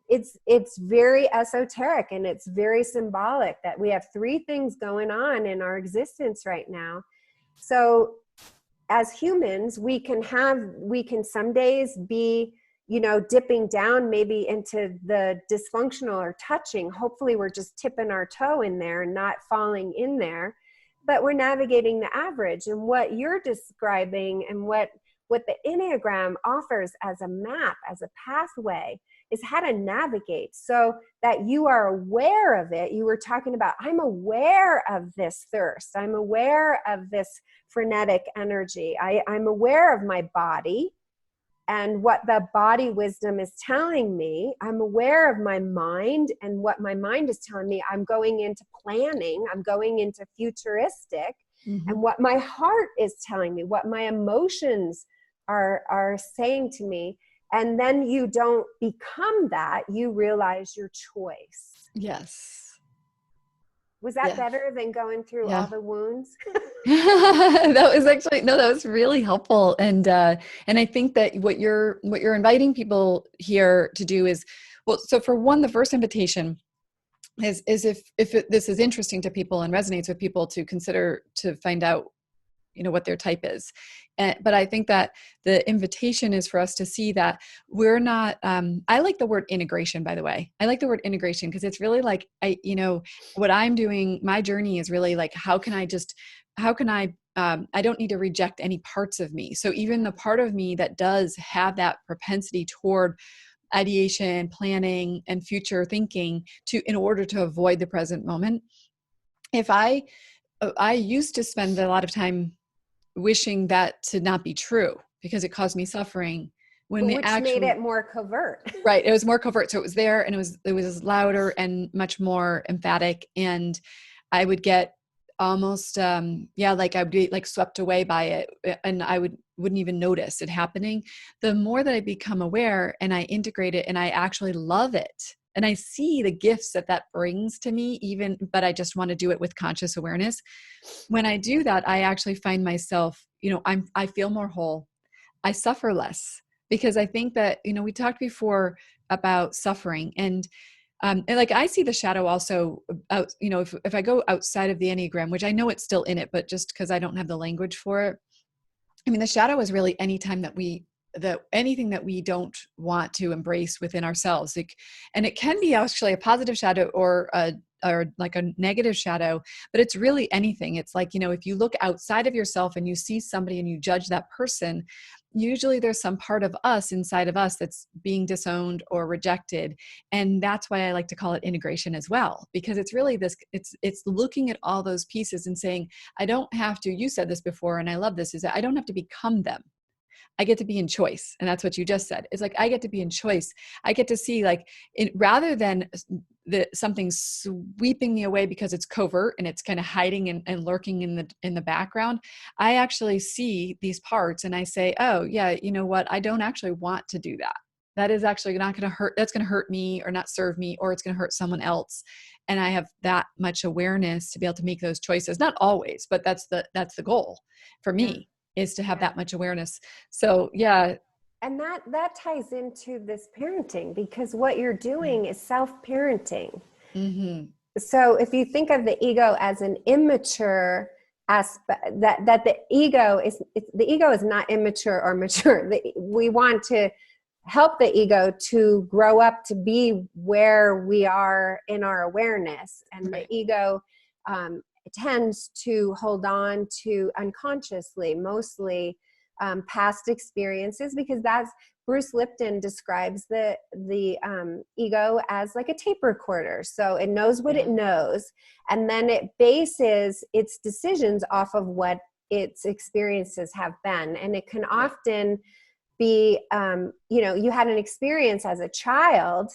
It's very esoteric, and it's very symbolic that we have 3 things going on in our existence right now. So as humans, we can some days be, dipping down maybe into the dysfunctional or touching. Hopefully we're just tipping our toe in there and not falling in there, but we're navigating the average. And what you're describing and what the Enneagram offers as a map, as a pathway, is how to navigate so that you are aware of it. You were talking about, I'm aware of this thirst. I'm aware of this frenetic energy. I'm aware of my body and what the body wisdom is telling me. I'm aware of my mind and what my mind is telling me. I'm going into planning. I'm going into futuristic. Mm-hmm. And what my heart is telling me, what my emotions are saying to me. And then you don't become that. You realize your choice. Yes. Was that better than going through all the wounds? That was really helpful. And I think that what you're inviting people here to do is, well, so for one, the first invitation is if this is interesting to people and resonates with people, to consider to find out, what their type is. But I think that the invitation is for us to see that we're not, I like the word integration, by the way. I like the word integration because it's really like, what I'm doing, my journey is really like, I don't need to reject any parts of me. So even the part of me that does have that propensity toward ideation, planning, and future thinking in order to avoid the present moment. If I used to spend a lot of time wishing that to not be true because it caused me suffering. when the which made actual, it more covert. right, it was more covert. So it was there, and it was louder and much more emphatic. And I would get almost, like I'd be like swept away by it, and wouldn't even notice it happening. The more that I become aware and I integrate it and I actually love it, and I see the gifts that brings to me, but I just want to do it with conscious awareness. When I do that, I actually find myself, I feel more whole. I suffer less, because I think that, we talked before about suffering, and like I see the shadow also out, if I go outside of the Enneagram, which I know it's still in it, but just because I don't have the language for it. I mean, the shadow is really anytime anything that we don't want to embrace within ourselves. And it can be actually a positive shadow or like a negative shadow, but it's really anything. It's like, if you look outside of yourself and you see somebody and you judge that person, usually there's some part of us inside of us that's being disowned or rejected. And that's why I like to call it integration as well, because it's really it's looking at all those pieces and saying, I don't have to, you said this before, and I love this, is that I don't have to become them. I get to be in choice. And that's what you just said. It's like, I get to be in choice. I get to see, like, rather than something sweeping me away because it's covert and it's kind of hiding and lurking in the background. I actually see these parts and I say, oh yeah, you know what? I don't actually want to do that. That is actually not going to hurt. That's going to hurt me or not serve me, or it's going to hurt someone else. And I have that much awareness to be able to make those choices. Not always, but that's the goal for me. Is to have that much awareness. So yeah. And that ties into this parenting, because what you're doing is self-parenting. Mm-hmm. So if you think of the ego as an immature aspect, that the ego is not immature or mature. We want to help the ego to grow up to be where we are in our awareness. And right. The ego tends to hold on to unconsciously, mostly past experiences, because that's Bruce Lipton describes the ego as like a tape recorder. So it knows what it knows, and then it bases its decisions off of what its experiences have been. And it can often be, you had an experience as a child,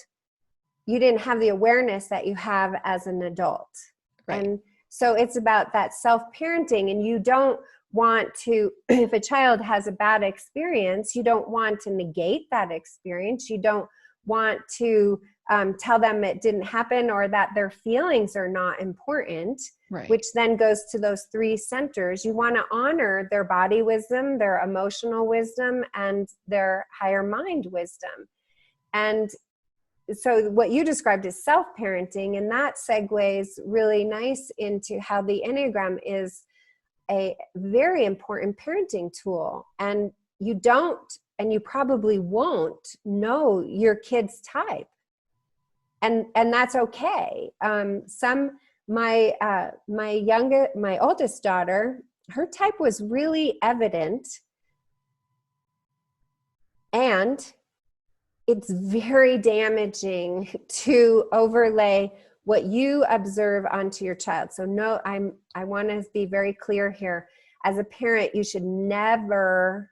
you didn't have the awareness that you have as an adult. Right. And so it's about that self-parenting, and you don't want to, if a child has a bad experience, you don't want to negate that experience. You don't want to tell them it didn't happen or that their feelings are not important, right. Which then goes to those three centers. You want to honor their body wisdom, their emotional wisdom, and their higher mind wisdom. And so what you described is self-parenting, and that segues really nice into how the Enneagram is a very important parenting tool. And you don't, and you probably won't know your kid's type. And that's okay. My oldest daughter, her type was really evident, and it's very damaging to overlay what you observe onto your child. So no, I want to be very clear here. As a parent, you should never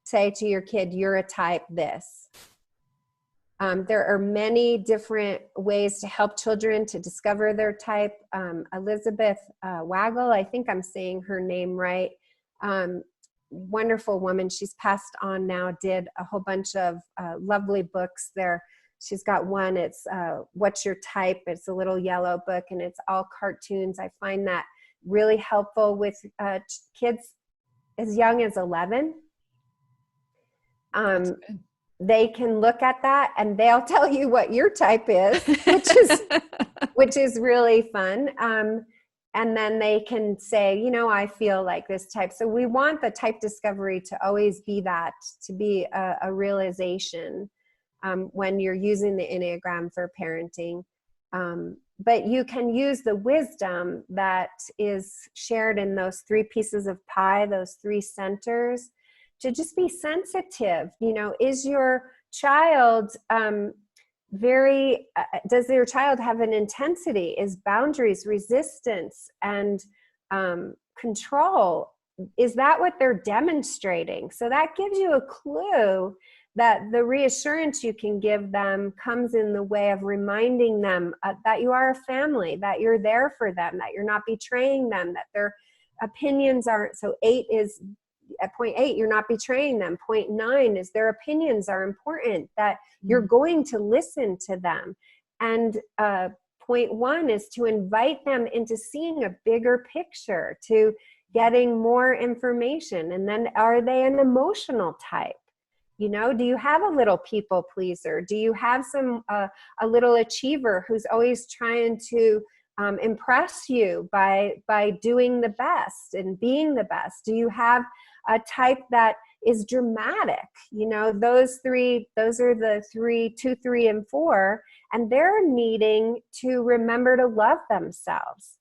say to your kid, you're a type this. There are many different ways to help children to discover their type. Elizabeth Waggle, I think I'm saying her name right. Wonderful woman. She's passed on now, did a whole bunch of lovely books there. She's got one, it's What's Your Type? It's a little yellow book, and it's all cartoons. I find that really helpful with kids as young as 11. They can look at that and they'll tell you what your type is, which is really fun. And then they can say, I feel like this type. So we want the type discovery to always be that, to be a realization when you're using the Enneagram for parenting. But you can use the wisdom that is shared in those three pieces of pie, those three centers, to just be sensitive. Is your child does your child have an intensity? Is boundaries, resistance, and control, is that what they're demonstrating? So that gives you a clue that the reassurance you can give them comes in the way of reminding them that you are a family, that you're there for them, that you're not betraying them, that their opinions aren't. So 8 is, at point 8, you're not betraying them. Point 9 is their opinions are important, that you're going to listen to them. And point 1 is to invite them into seeing a bigger picture, to getting more information. And then, are they an emotional type? You know, do you have a little people pleaser? Do you have a little achiever who's always trying to impress you by doing the best and being the best? Do you have a type that is dramatic? You know, those are the 2, 3, and 4, and they're needing to remember to love themselves.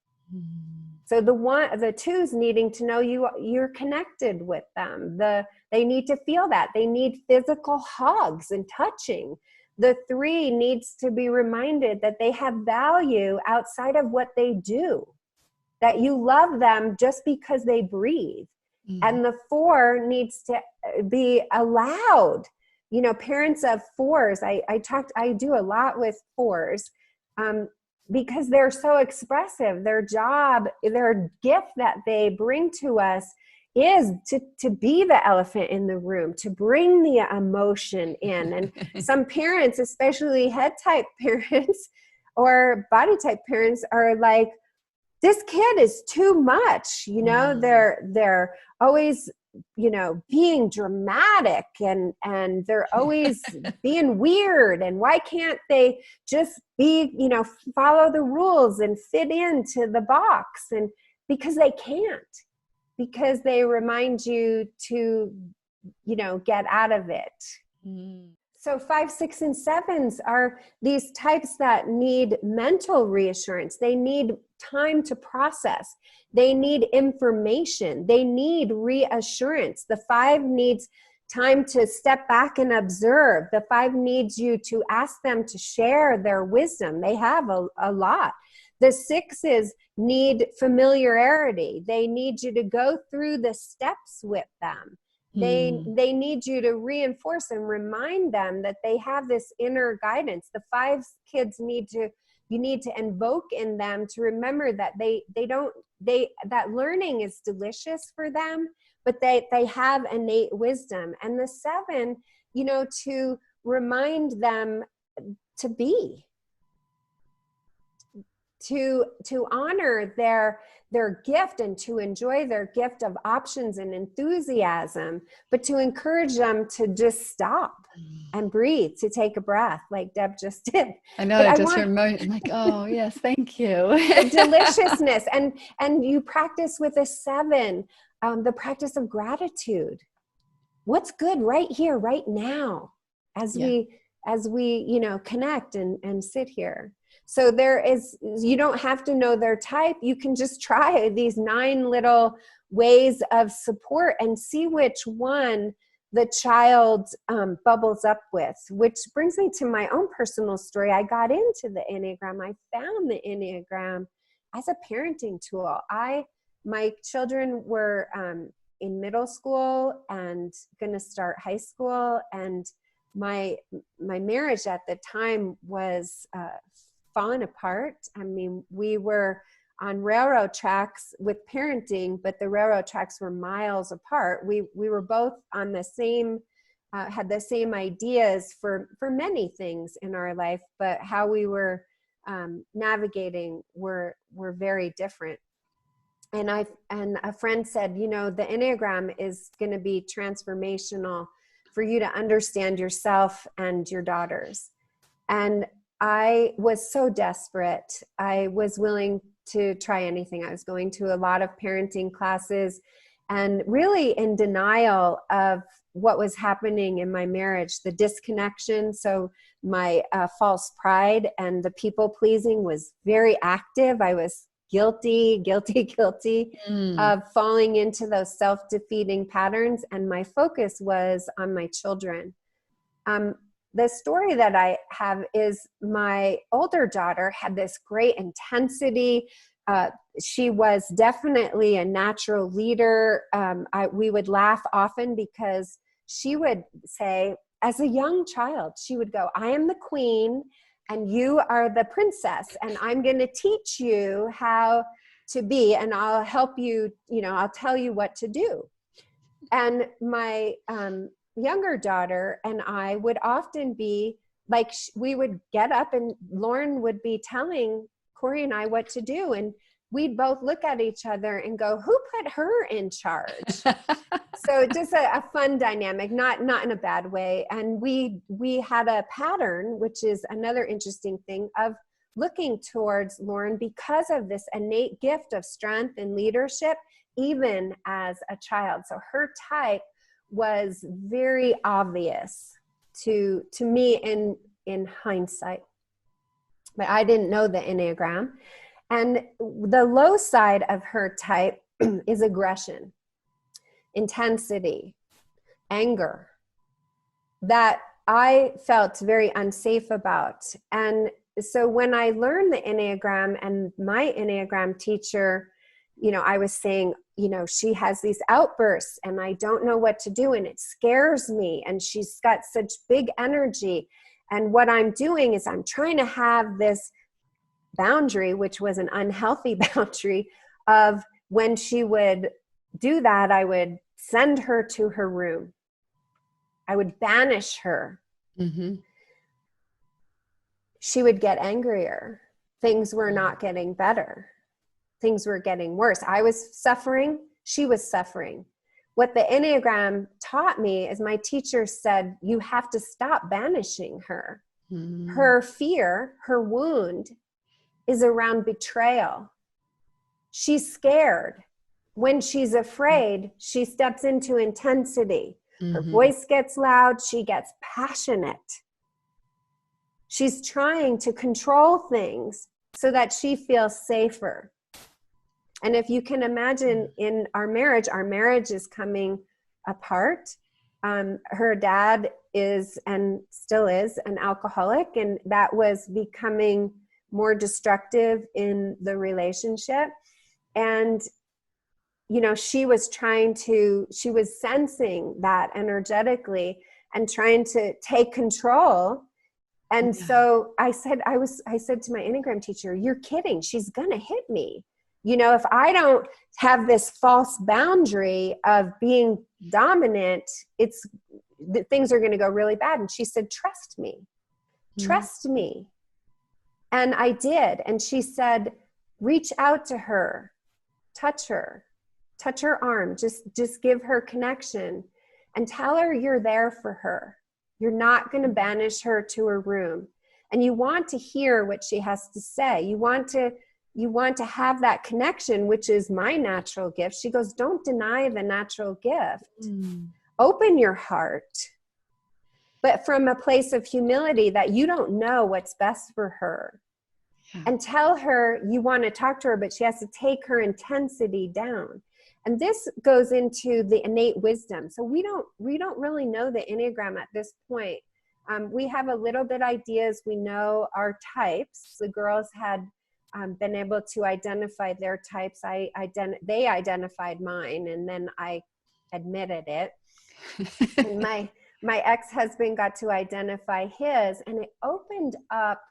So the 2s needing to know you're connected with them. They need to feel that. They need physical hugs and touching. The 3 needs to be reminded that they have value outside of what they do, that you love them just because they breathe. And the 4 needs to be allowed. You know, parents of 4s, I do a lot with 4s, because they're so expressive. Their job, their gift that they bring to us is to be the elephant in the room, to bring the emotion in. And some parents, especially head type parents or body type parents, are like, this kid is too much. You know, they're always, you know, being dramatic, and they're always being weird. And why can't they just be, you know, follow the rules and fit into the box? And because they can't, because they remind you to, you know, get out of it. So 5, 6, and 7s are these types that need mental reassurance. They need time to process. They need information. They need reassurance. The 5 needs time to step back and observe. The 5 needs you to ask them to share their wisdom. They have a lot. The 6s need familiarity. They need you to go through the steps with them. They need you to reinforce and remind them that they have this inner guidance. The 5 kids you need to invoke in them to remember that that learning is delicious for them, but they have innate wisdom. And the 7, you know, to remind them to be, to honor their gift and to enjoy their gift of options and enthusiasm, but to encourage them to just stop and breathe, to take a breath, like Deb just did. I know, I'm like, oh yes, thank you. The deliciousness. And you practice with a 7, the practice of gratitude. What's good right here, right now, as we, you know, connect and sit here. So you don't have to know their type. You can just try these 9 little ways of support and see which one the child bubbles up with, which brings me to my own personal story. I got into the Enneagram. I found the Enneagram as a parenting tool. My children were in middle school and going to start high school, and my marriage at the time was fallen apart. I mean, we were on railroad tracks with parenting, but the railroad tracks were miles apart. We were both on the same, had the same ideas for many things in our life, but how we were navigating were very different. And a friend said, you know, the Enneagram is going to be transformational for you to understand yourself and your daughters. And I was so desperate. I was willing to try anything. I was going to a lot of parenting classes and really in denial of what was happening in my marriage, the disconnection. So my false pride and the people pleasing was very active. I was guilty of falling into those self-defeating patterns. And my focus was on my children. The story that I have is my older daughter had this great intensity. She was definitely a natural leader. We would laugh often because she would say, as a young child, she would go, I am the queen and you are the princess, and I'm going to teach you how to be, and I'll help you, I'll tell you what to do. And my younger daughter and I would often be like, we would get up and Lauren would be telling Corey and I what to do. And we'd both look at each other and go, who put her in charge? So just a fun dynamic, not in a bad way. And we had a pattern, which is another interesting thing, of looking towards Lauren because of this innate gift of strength and leadership, even as a child. So her type was very obvious to me in hindsight. But I didn't know the Enneagram. And the low side of her type is aggression, intensity, anger, that I felt very unsafe about. And so when I learned the Enneagram, and my Enneagram teacher, I was saying, she has these outbursts and I don't know what to do and it scares me, and she's got such big energy. And what I'm doing is I'm trying to have this boundary, which was an unhealthy boundary, of when she would do that, I would send her to her room. I would banish her. Mm-hmm. She would get angrier. Things were not getting better. Things were getting worse. I was suffering. She was suffering. What the Enneagram taught me is my teacher said, you have to stop banishing her. Mm-hmm. Her fear, her wound is around betrayal. She's scared. When she's afraid, she steps into intensity. Mm-hmm. Her voice gets loud. She gets passionate. She's trying to control things so that she feels safer. And if you can imagine in our marriage is coming apart. Her dad is, and still is, an alcoholic, and that was becoming more destructive in the relationship. And, she was sensing that energetically and trying to take control. And so I said to my Enneagram teacher, you're kidding. She's going to hit me. If I don't have this false boundary of being dominant, things are going to go really bad. And she said, trust me, trust me. And I did. And she said, reach out to her, touch her arm, just give her connection and tell her you're there for her. You're not going to banish her to her room. And you want to hear what she has to say. You want to have that connection, which is my natural gift. She goes, don't deny the natural gift. Open your heart, but from a place of humility that you don't know what's best for her. And tell her you want to talk to her, but she has to take her intensity down. And this goes into the innate wisdom. So we don't really know the Enneagram at this point. We have a little bit ideas. We know our types. The girls had been able to identify their types. They identified mine, and then I admitted it. And my ex-husband got to identify his, and it opened up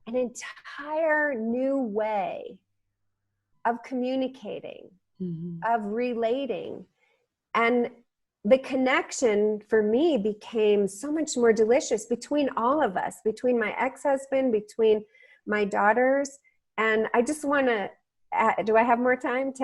an entire new way of communicating, of relating. And the connection for me became so much more delicious between all of us, between my ex-husband, between my daughters. And I just want to, do I have more time?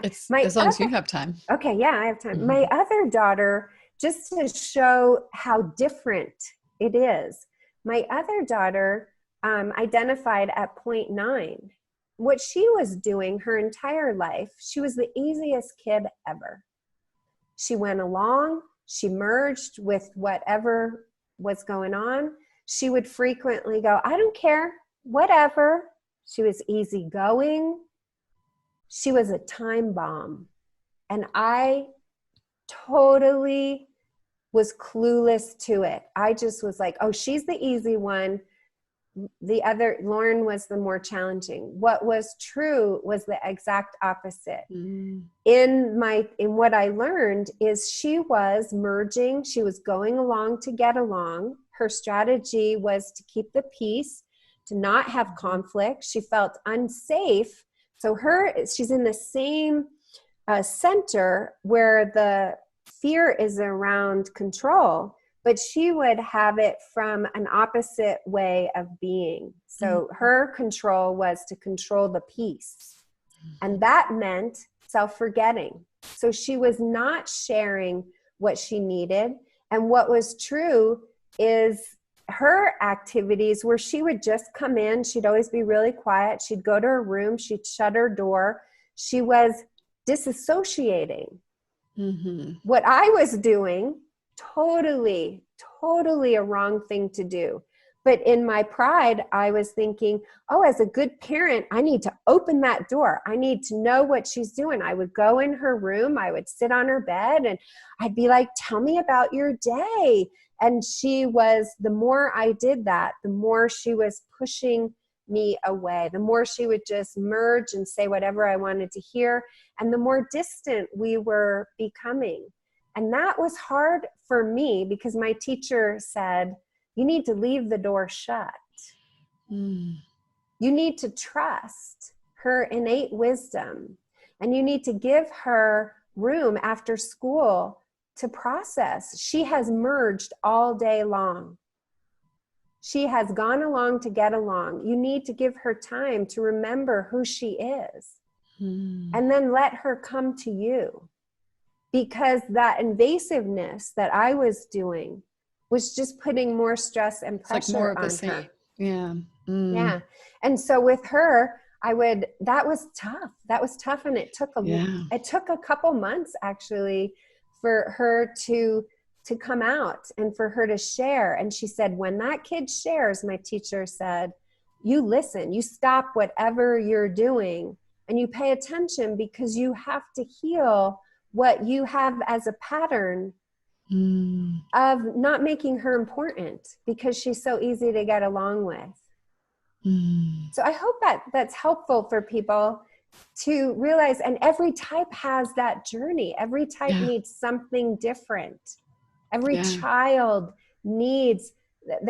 As long as you have time. Okay, yeah, I have time. Mm-hmm. My other daughter, just to show how different it is, my other daughter identified at 0.9. What she was doing her entire life, she was the easiest kid ever. She went along, she merged with whatever was going on. She would frequently go, I don't care, whatever. She was easygoing. She was a time bomb. And I totally was clueless to it. I just was like, oh, she's the easy one. Lauren was the more challenging. What was true was the exact opposite. In what I learned is she was merging, she was going along to get along. Her strategy was to keep the peace, to not have conflict. She felt unsafe. So she's in the same center where the fear is around control, but she would have it from an opposite way of being. So her control was to control the peace. And that meant self-forgetting. So she was not sharing what she needed. And what was true is her activities where she would just come in, she'd always be really quiet. She'd go to her room, she'd shut her door. She was disassociating. What I was doing, totally a wrong thing to do. But in my pride, I was thinking, oh, as a good parent, I need to open that door. I need to know what she's doing. I would go in her room, I would sit on her bed, and I'd be like, tell me about your day. And the more I did that, the more she was pushing me away, the more she would just merge and say whatever I wanted to hear, and the more distant we were becoming. And that was hard for me because my teacher said, you need to leave the door shut. You need to trust her innate wisdom, and you need to give her room after school to process. She has merged all day long. She has gone along to get along. You need to give her time to remember who she is, and then let her come to you. Because that invasiveness that I was doing was just putting more stress and pressure on her. Yeah. Yeah. And so with her, that was tough. That was tough. And it took a couple months actually for her to come out and for her to share. And she said, when that kid shares, my teacher said, you listen, you stop whatever you're doing and you pay attention, because you have to heal what you have as a pattern of not making her important because she's so easy to get along with. So I hope that's helpful for people to realize, and every type has that journey. Every type needs something different. Every child needs,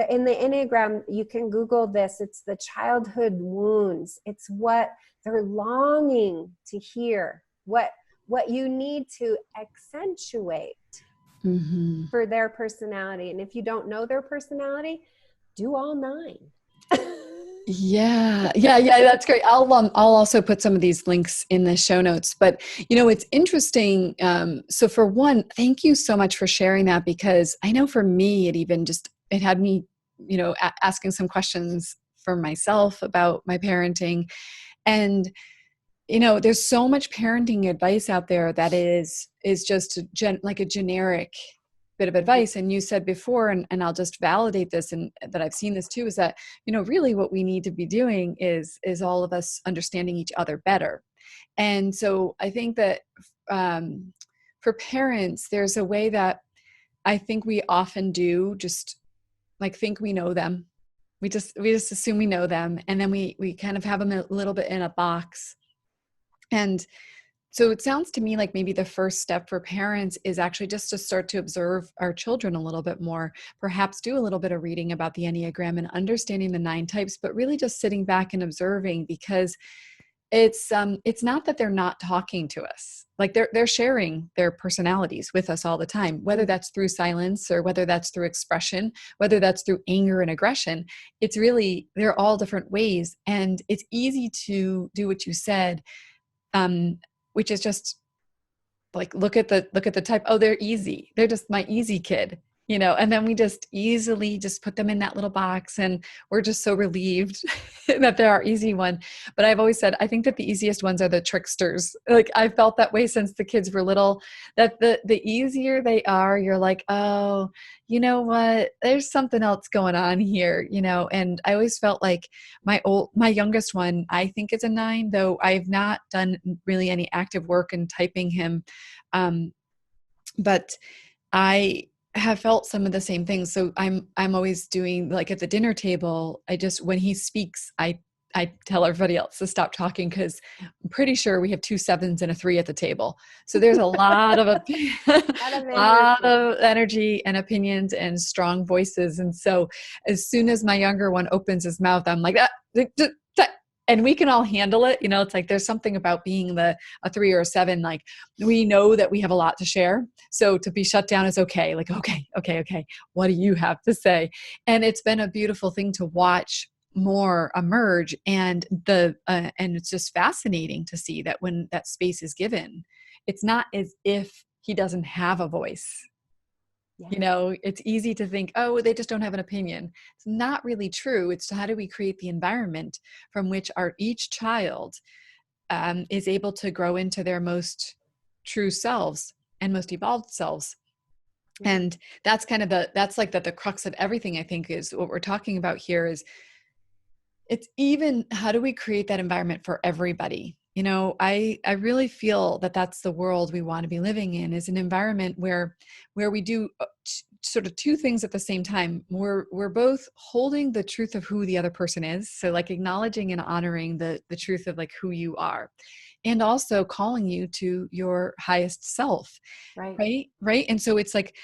in the Enneagram, you can Google this, it's the childhood wounds. It's what they're longing to hear, what you need to accentuate for their personality. And if you don't know their personality, do all 9. Yeah. That's great. I'll also put some of these links in the show notes, but it's interesting. So for one, thank you so much for sharing that, because I know for me, it had me, asking some questions for myself about my parenting. And, there's so much parenting advice out there that is just like a generic bit of advice. And you said before, and I'll just validate this, and that I've seen this too, is that, really what we need to be doing is all of us understanding each other better. And so I think that for parents, there's a way that I think we often do just like think we know them. We just assume we know them. And then we kind of have them a little bit in a box. And so it sounds to me like maybe the first step for parents is actually just to start to observe our children a little bit more, perhaps do a little bit of reading about the Enneagram and understanding the 9 types, but really just sitting back and observing, because it's not that they're not talking to us. Like they're sharing their personalities with us all the time, whether that's through silence or whether that's through expression, whether that's through anger and aggression. It's really, they're all different ways. And it's easy to do what you said, which is just like, look at the type. Oh, they're easy. They're just my easy kid, and then we just easily just put them in that little box, and we're just so relieved that they're our easy one. But I've always said, I think that the easiest ones are the tricksters. Like I felt that way since the kids were little, that the easier they are, you're like, oh, you know what? There's something else going on here, and I always felt like my youngest one, I think is a 9, though I've not done really any active work in typing him. But have felt some of the same things. So I'm always doing, like, at the dinner table, when he speaks, I tell everybody else to stop talking, because I'm pretty sure we have 2 sevens and a 3 at the table. So there's a lot of lot of energy and opinions and strong voices. And so as soon as my younger one opens his mouth, I'm like, and we can all handle it. It's like there's something about being a 3 or a 7. Like, we know that we have a lot to share. So to be shut down is okay. Like, okay. What do you have to say? And it's been a beautiful thing to watch more emerge, and and it's just fascinating to see that when that space is given, it's not as if he doesn't have a voice. It's easy to think, oh, they just don't have an opinion. It's not really true. It's how do we create the environment from which each child is able to grow into their most true selves and most evolved selves. And that's kind of the crux of everything, I think, is what we're talking about here. Is it's even, how do we create that environment for everybody? I really feel that that's the world we want to be living in, is an environment where we do sort of 2 things at the same time. We're both holding the truth of who the other person is. So, like, acknowledging and honoring the truth of, like, who you are, and also calling you to your highest self. Right. And so it's like,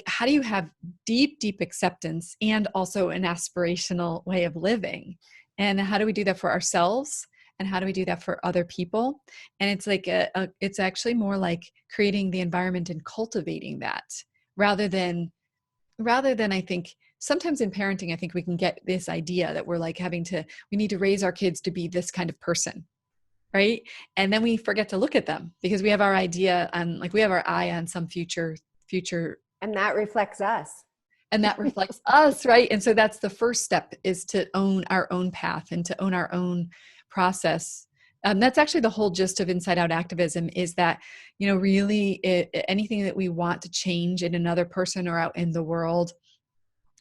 how do you have deep acceptance and also an aspirational way of living? And how do we do that for ourselves? And how do we do that for other people? And it's like it's actually more like creating the environment and cultivating that, rather than I think sometimes in parenting, I think we can get this idea that we're like we need to raise our kids to be this kind of person. Right. And then we forget to look at them, because we have our idea on, like, we have our eye on some future. And that reflects us. And that reflects us. Right. And so that's the first step, is to own our own path and to own our own process. That's actually the whole gist of Inside Out Activism, is that, really anything that we want to change in another person or out in the world,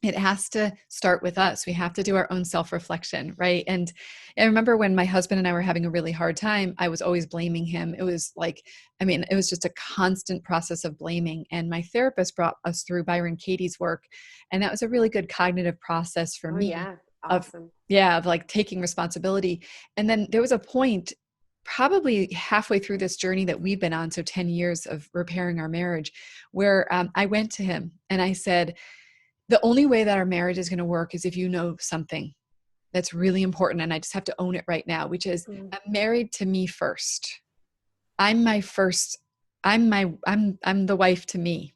it has to start with us. We have to do our own self-reflection, right? And I remember when my husband and I were having a really hard time, I was always blaming him. It was like, it was just a constant process of blaming. And my therapist brought us through Byron Katie's work. And that was a really good cognitive process for me. Yeah. Awesome. of like taking responsibility. And then there was a point probably halfway through this journey that we've been on, so 10 years of repairing our marriage, where I went to him and I said, the only way that our marriage is going to work is if you know something that's really important. And I just have to own it right now, which is I'm married to me first. I'm the wife to me.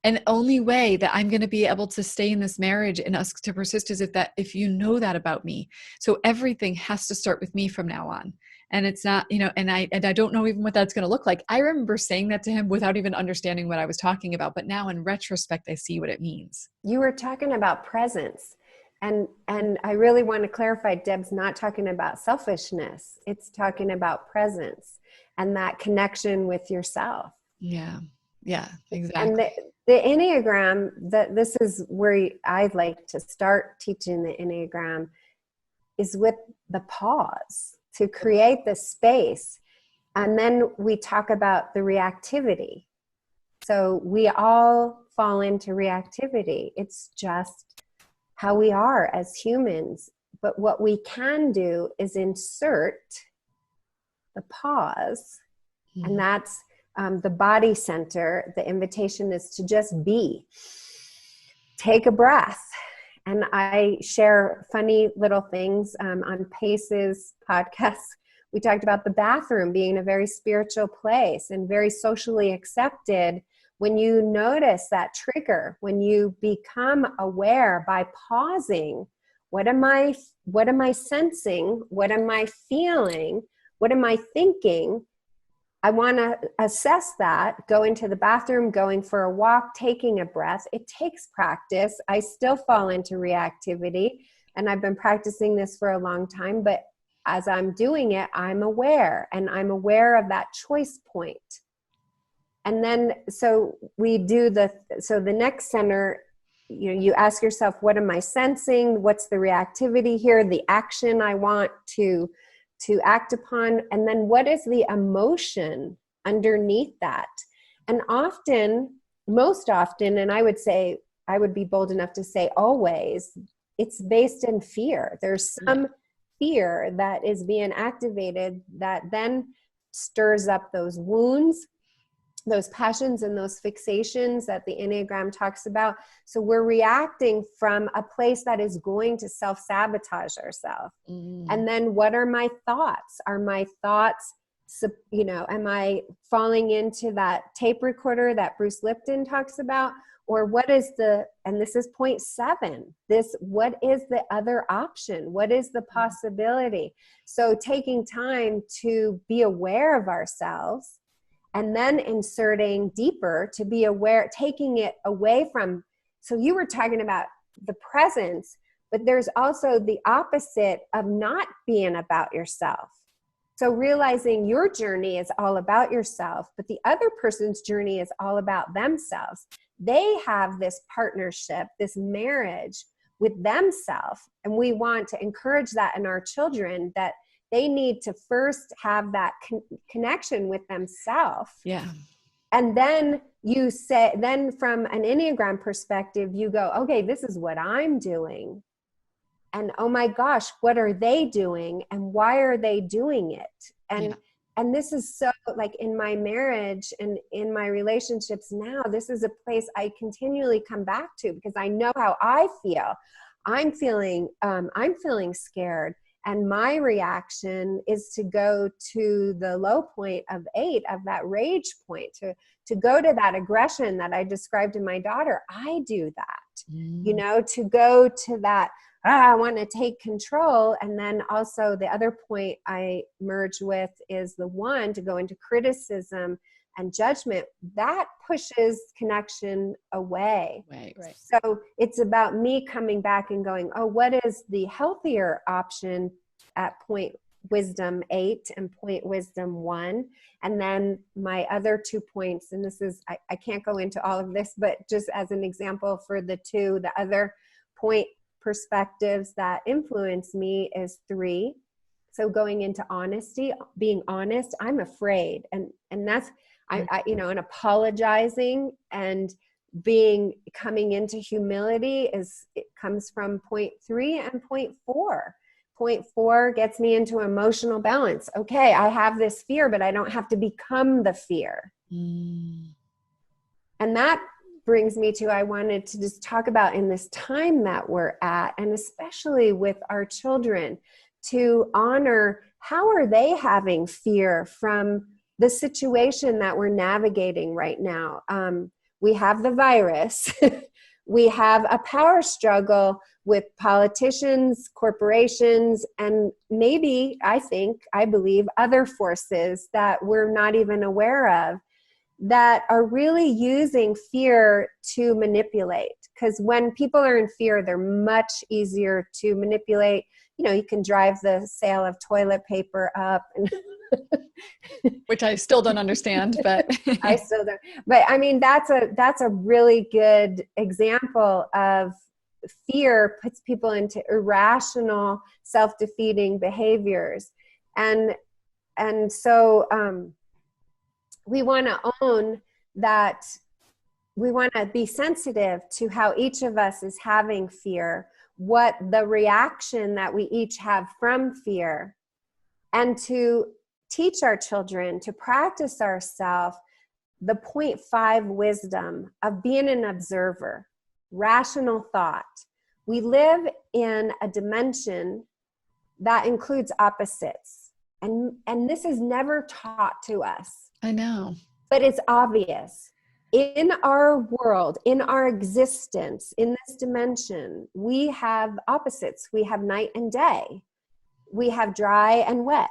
And the only way that I'm going to be able to stay in this marriage and us to persist is if you know that about me. So everything has to start with me from now on. And it's not, and I don't know even what that's going to look like. I remember saying that to him without even understanding what I was talking about. But now in retrospect, I see what it means. You were talking about presence. And I really want to clarify, Deb's not talking about selfishness. It's talking about presence and that connection with yourself. Yeah. Yeah, exactly. And the Enneagram, this is where I'd like to start teaching the Enneagram, is with the pause, to create the space. And then we talk about the reactivity. So we all fall into reactivity. It's just how we are as humans. But what we can do is insert the pause. And that's the body center. The invitation is to just be. Take a breath. And I share funny little things on Pace's podcast. We talked about the bathroom being a very spiritual place and very socially accepted. When you notice that trigger, when you become aware by pausing, what am I sensing? What am I feeling? What am I thinking? I want to assess that, go into the bathroom, going for a walk, taking a breath. It takes practice. I still fall into reactivity, and I've been practicing this for a long time, but as I'm doing it, I'm aware, and I'm aware of that choice point. And then, so we do the next center, you ask yourself, what am I sensing? What's the reactivity here? The action I want to act upon, and then what is the emotion underneath that? And often most often, and I would say, I would be bold enough to say always, it's based in fear. There's some fear that is being activated that then stirs up those wounds, those passions, and those fixations that the Enneagram talks about. So we're reacting from a place that is going to self-sabotage ourselves. And then what are my thoughts? Are my thoughts, you know, am I falling into that tape recorder that Bruce Lipton talks about? Or what is and this is point 7, what is the other option? What is the possibility? So taking time to be aware of ourselves, and then inserting deeper to be aware, taking it away from, so you were talking about the presence, but there's also the opposite of not being about yourself. So realizing your journey is all about yourself, but the other person's journey is all about themselves. They have this partnership, this marriage with themselves. And we want to encourage that in our children, that they need to first have that connection with themselves. Yeah. And then you say, then from an Enneagram perspective, you go, okay, this is what I'm doing. And oh my gosh, what are they doing? And why are they doing it? And this is so, like, in my marriage and in my relationships now, this is a place I continually come back to, because I know how I feel. I'm feeling scared. And my reaction is to go to the low point of 8, of that rage point, to go to that aggression that I described in my daughter. I do that, you know, to go to that, I want to take control. And then also the other point I merge with is the 1, to go into criticism and judgment. That pushes connection away. Right. So it's about me coming back and going, oh, what is the healthier option at point wisdom 8 and point wisdom 1? And then my other 2 points, and this is, I can't go into all of this, but just as an example for the other point perspectives that influence me is 3. So going into honesty, being honest, I'm afraid. And that's, I you know, and apologizing and coming into humility it comes from point 3 and point 4. Point 4 gets me into emotional balance. Okay, I have this fear, but I don't have to become the fear. And that brings me to, I wanted to just talk about, in this time that we're at, and especially with our children, to honor, how are they having fear from the situation that we're navigating right now? We have the virus. We have a power struggle with politicians, corporations, and maybe, I believe, other forces that we're not even aware of, that are really using fear to manipulate. Because when people are in fear, they're much easier to manipulate. You know, you can drive the sale of toilet paper up, and which I still don't understand, but I still don't. But I mean, that's a really good example of fear puts people into irrational, self-defeating behaviors. And so we want to own that. We want to be sensitive to how each of us is having fear, what the reaction that we each have from fear, and to teach our children, to practice ourselves the 0.5 wisdom of being an observer, rational thought. We live in a dimension that includes opposites, and this is never taught to us. I know. But it's obvious. In our world, in our existence, in this dimension, we have opposites. We have night and day. We have dry and wet.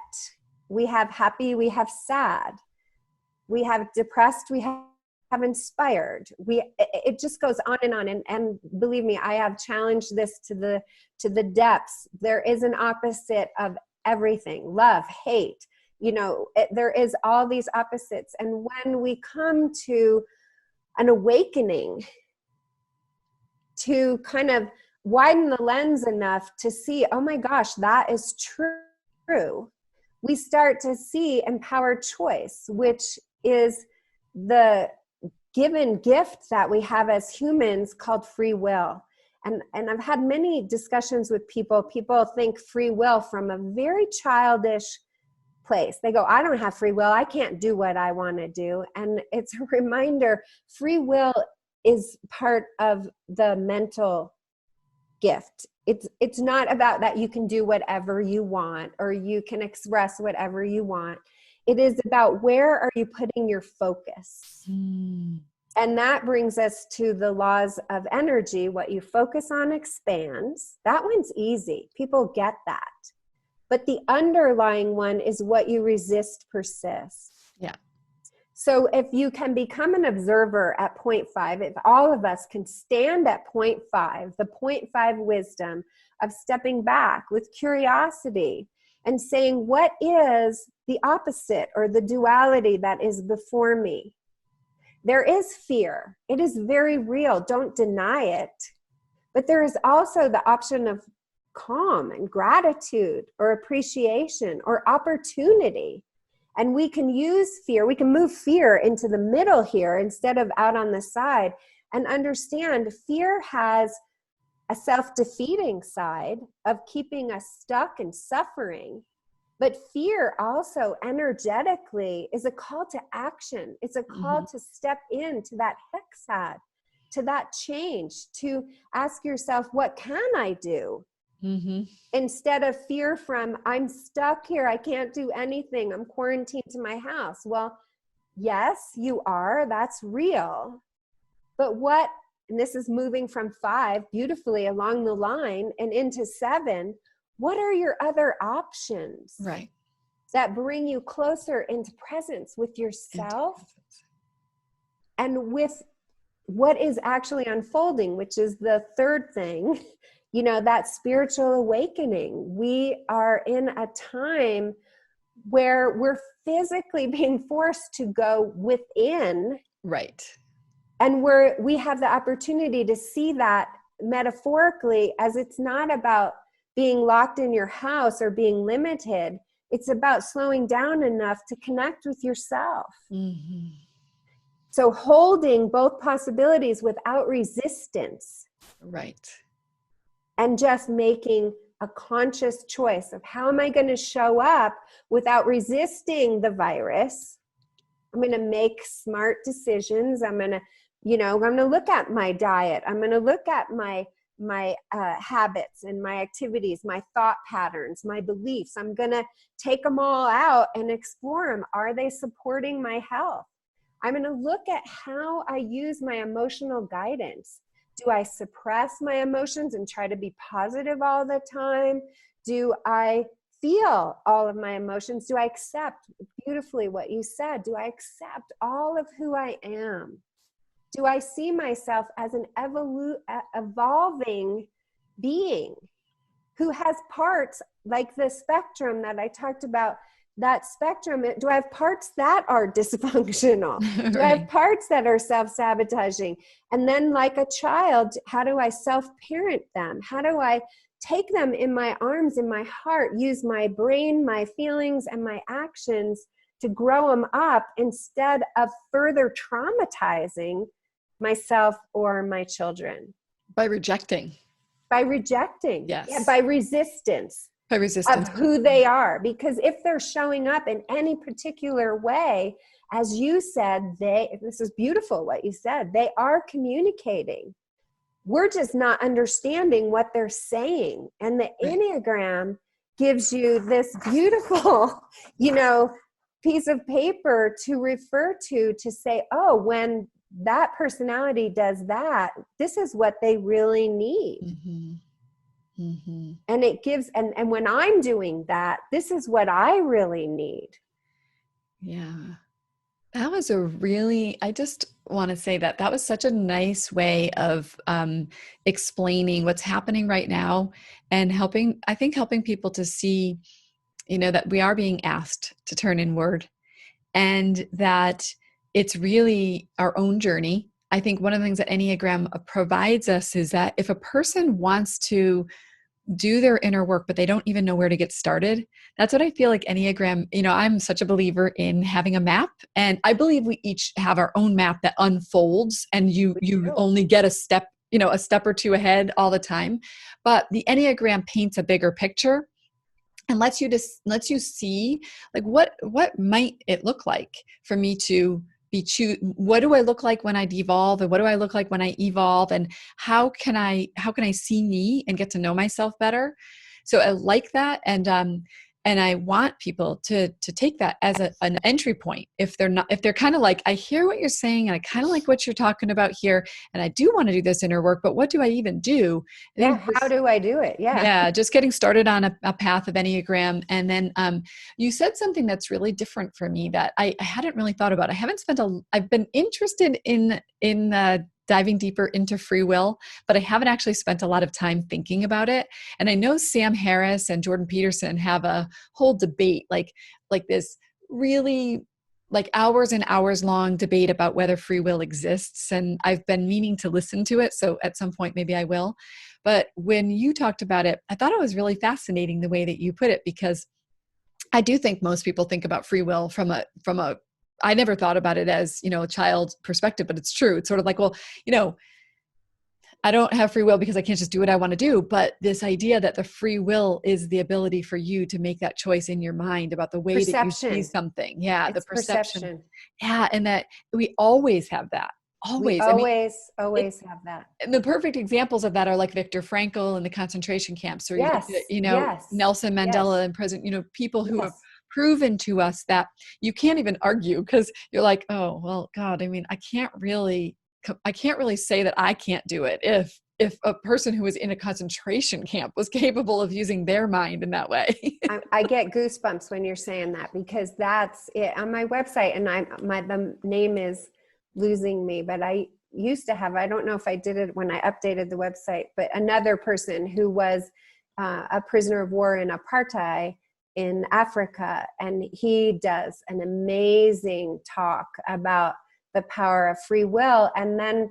We have happy, we have sad. We have depressed, we have inspired. It just goes on and on. And believe me, I have challenged this to the depths. There is an opposite of everything. Love, hate, you know, there is all these opposites. And when we come to an awakening, to kind of widen the lens enough to see, oh my gosh, that is true, we start to see empowered choice, which is given gift that we have as humans called free will. And I've had many discussions with people. People think free will from a very childish place. They go, I don't have free will. I can't do what I want to do. And it's a reminder, free will is part of the mental gift. It's not about that you can do whatever you want or you can express whatever you want. It is about where are you putting your focus? And that brings us to the laws of energy. What you focus on expands. That one's easy. People get that. But the underlying one is what you resist persists. Yeah. So if you can become an observer at 0.5, if all of us can stand at 0.5, the 0.5 wisdom of stepping back with curiosity and saying, what is the opposite or the duality that is before me? There is fear. It is very real. Don't deny it. But there is also the option of calm and gratitude or appreciation or opportunity. And we can use fear. We can move fear into the middle here instead of out on the side and understand fear has a self-defeating side of keeping us stuck and suffering. But fear also energetically is a call to action. It's a call to step into that hexad, to that change, to ask yourself, what can I do? Instead of fear from, I'm stuck here, I can't do anything, I'm quarantined to my house. Well, yes, you are, that's real. But what, and this is moving from 5 beautifully along the line and into 7, what are your other options? Right. That bring you closer into presence with yourself and with what is actually unfolding, which is the third thing, you know, that spiritual awakening. We are in a time where we're physically being forced to go within. Right. And we have the opportunity to see that metaphorically as it's not about being locked in your house or being limited. It's about slowing down enough to connect with yourself. So holding both possibilities without resistance. Right. And just making a conscious choice of how am I going to show up without resisting the virus. I'm going to make smart decisions. I'm going to, I'm going to look at my diet. I'm going to look at my habits and my activities, my thought patterns, my beliefs. I'm going to take them all out and explore them. Are they supporting my health? I'm going to look at how I use my emotional guidance. Do I suppress my emotions and try to be positive all the time? Do I feel all of my emotions? Do I accept beautifully what you said? Do I accept all of who I am? Do I see myself as an evolving being who has parts like the spectrum that I talked about? That spectrum, do I have parts that are dysfunctional? Right. Do I have parts that are self-sabotaging? And then like a child, how do I self-parent them? How do I take them in my arms, in my heart, use my brain, my feelings, and my actions to grow them up instead of further traumatizing myself or my children? By rejecting. By rejecting. Yes. Yeah, by resistance. By resistance. Of who they are. Because if they're showing up in any particular way, as you said, this is beautiful what you said, they are communicating. We're just not understanding what they're saying. And the Enneagram gives you this beautiful, piece of paper to refer to say, oh, when that personality does that, this is what they really need. And it gives, and when I'm doing that, this is what I really need. Yeah. That was I just want to say that was such a nice way of explaining what's happening right now and helping people to see, that we are being asked to turn inward and that it's really our own journey. I think one of the things that Enneagram provides us is that if a person wants to do their inner work, but they don't even know where to get started. That's what I feel like Enneagram, I'm such a believer in having a map. And I believe we each have our own map that unfolds, and you only get a step, a step or two ahead all the time. But the Enneagram paints a bigger picture and lets you see, like, what might it look like for me to what do I look like when I devolve, and what do I look like when I evolve, and how can I see me and get to know myself better? So I like that, and I want people to take that as an entry point. If they're kind of like, I hear what you're saying and I kind of like what you're talking about here, and I do want to do this inner work, but what do I even do? Yeah, how do I do it? Yeah, just getting started on a path of Enneagram. And then you said something that's really different for me that I hadn't really thought about. I've been interested in diving deeper into free will, but I haven't actually spent a lot of time thinking about it. And I know Sam Harris and Jordan Peterson have a whole debate, like this really like hours and hours long debate about whether free will exists. And I've been meaning to listen to it. So at some point, maybe I will. But when you talked about it, I thought it was really fascinating the way that you put it, because I do think most people think about free will from a I never thought about it as, a child perspective, but it's true. It's sort of like, well, I don't have free will because I can't just do what I want to do. But this idea that the free will is the ability for you to make that choice in your mind about the way that you see something. Yeah. It's the perception. perception. Yeah. And that we always have that. Always. We always have that. And the perfect examples of that are like Viktor Frankl and the concentration camps, or yes, Nelson Mandela and President, people who have proven to us that you can't even argue, because you're like, oh, well, God, I mean, I can't really say that I can't do it if a person who was in a concentration camp was capable of using their mind in that way. I get goosebumps when you're saying that, because that's it on my website, and the name is losing me, but I used to have, I don't know if I did it when I updated the website, but another person who was a prisoner of war in apartheid in Africa, and he does an amazing talk about the power of free will and then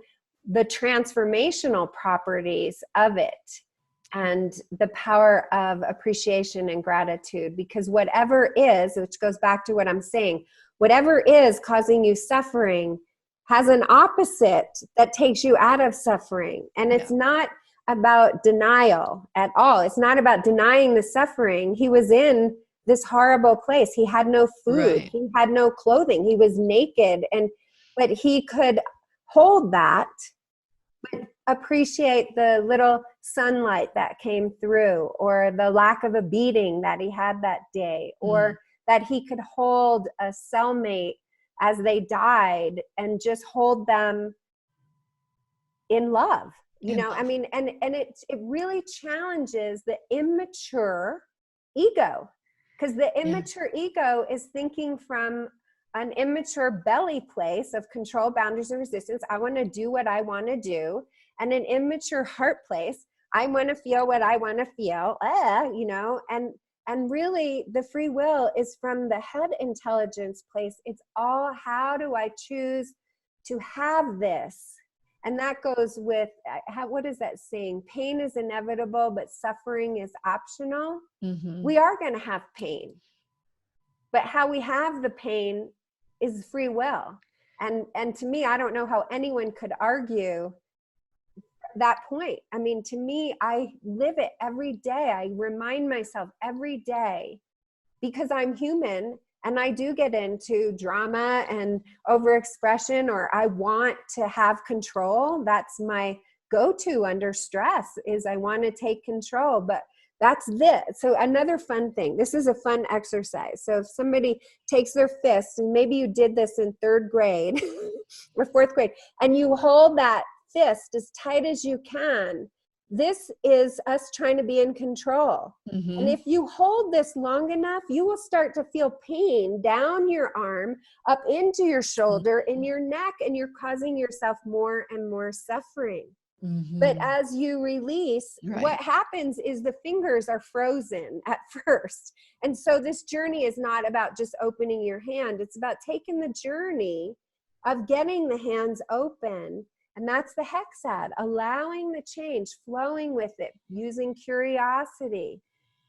the transformational properties of it and the power of appreciation and gratitude. Because whatever is, which goes back to what I'm saying, whatever is causing you suffering has an opposite that takes you out of suffering. And it's not about denial at all. It's not about denying the suffering. He was in this horrible place. He had no food. Right. He had no clothing. He was naked. But he could hold that, but appreciate the little sunlight that came through, or the lack of a beating that he had that day, or that he could hold a cellmate as they died and just hold them in love. I mean, and it really challenges the immature ego, because the immature ego is thinking from an immature belly place of control, boundaries, and resistance. I want to do what I want to do. And an immature heart place, I want to feel what I want to feel, and really the free will is from the head intelligence place. It's all, how do I choose to have this? And that goes with, what is that saying? Pain is inevitable, but suffering is optional. Mm-hmm. We are going to have pain, but how we have the pain is free will. And to me, I don't know how anyone could argue that point. I mean, to me, I live it every day. I remind myself every day, because I'm human and I do get into drama and overexpression, or I want to have control. That's my go-to under stress, is I want to take control. But that's this. So another fun thing, this is a fun exercise. So if somebody takes their fist, and maybe you did this in 3rd grade or 4th grade, and you hold that fist as tight as you can, this is us trying to be in control. Mm-hmm. And if you hold this long enough, you will start to feel pain down your arm, up into your shoulder, in your neck, and you're causing yourself more and more suffering. Mm-hmm. But as you release, what happens is the fingers are frozen at first. And so this journey is not about just opening your hand. It's about taking the journey of getting the hands open And that's the hexad, allowing the change, flowing with it, using curiosity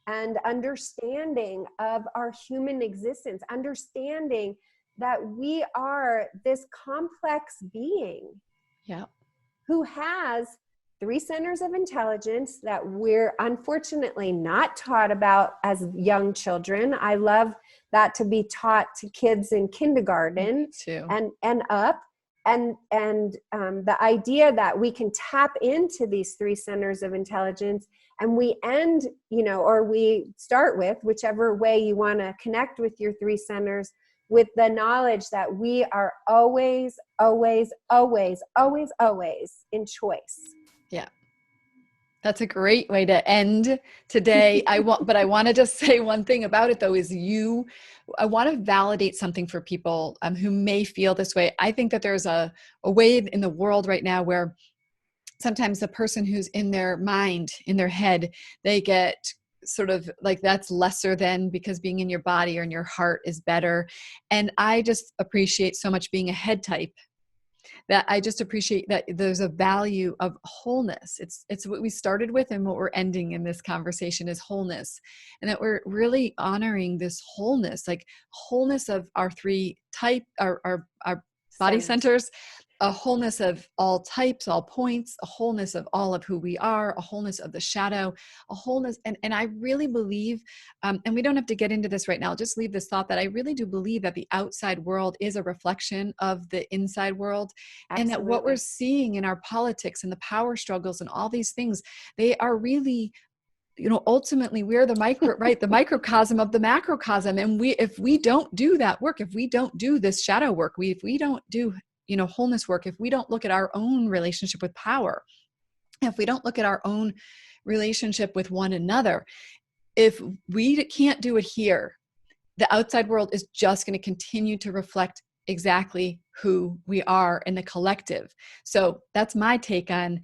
and understanding of our human existence, understanding that we are this complex being Yeah. who has 3 centers of intelligence that we're unfortunately not taught about as young children. I love that to be taught to kids in kindergarten too. and up. And the idea that we can tap into these 3 centers of intelligence, and we end, or we start with, whichever way you want to connect with your 3 centers, with the knowledge that we are always, always, always, always, always in choice. Yeah. That's a great way to end today. But I want to just say one thing about it though, is I want to validate something for people who may feel this way. I think that there's a wave in the world right now where sometimes the person who's in their mind, in their head, they get sort of like that's lesser than, because being in your body or in your heart is better. And I just appreciate so much being a head type, that I just appreciate that there's a value of wholeness. It's what we started with, and what we're ending in this conversation is wholeness. And that we're really honoring this wholeness, like wholeness of our 3 type, our body centers, a wholeness of all types, all points, a wholeness of all of who we are, a wholeness of the shadow, a wholeness. And I really believe, and we don't have to get into this right now, I'll just leave this thought that I really do believe that the outside world is a reflection of the inside world. Absolutely. And that what we're seeing in our politics and the power struggles and all these things, they are really, ultimately we're the microcosm of the macrocosm. And if we don't do that work, if we don't do this shadow work, if we don't do, wholeness work, if we don't look at our own relationship with power, if we don't look at our own relationship with one another, if we can't do it here, the outside world is just going to continue to reflect exactly who we are in the collective. So that's my take on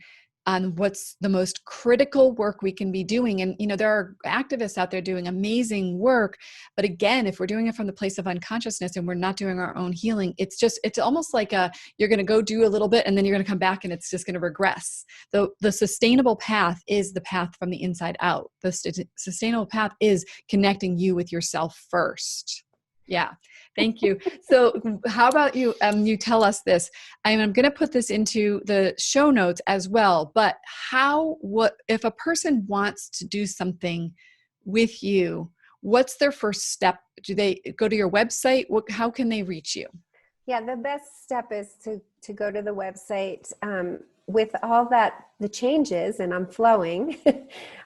what's the most critical work we can be doing. And, there are activists out there doing amazing work. But again, if we're doing it from the place of unconsciousness and we're not doing our own healing, it's almost like you're going to go do a little bit and then you're going to come back and it's just going to regress. The sustainable path is the path from the inside out. The sustainable path is connecting you with yourself first. Yeah. Thank you. So how about you, you tell us this. I'm going to put this into the show notes as well, but if a person wants to do something with you, what's their first step? Do they go to your website? How can they reach you? Yeah, the best step is to go to the website. With all the changes, and I'm flowing,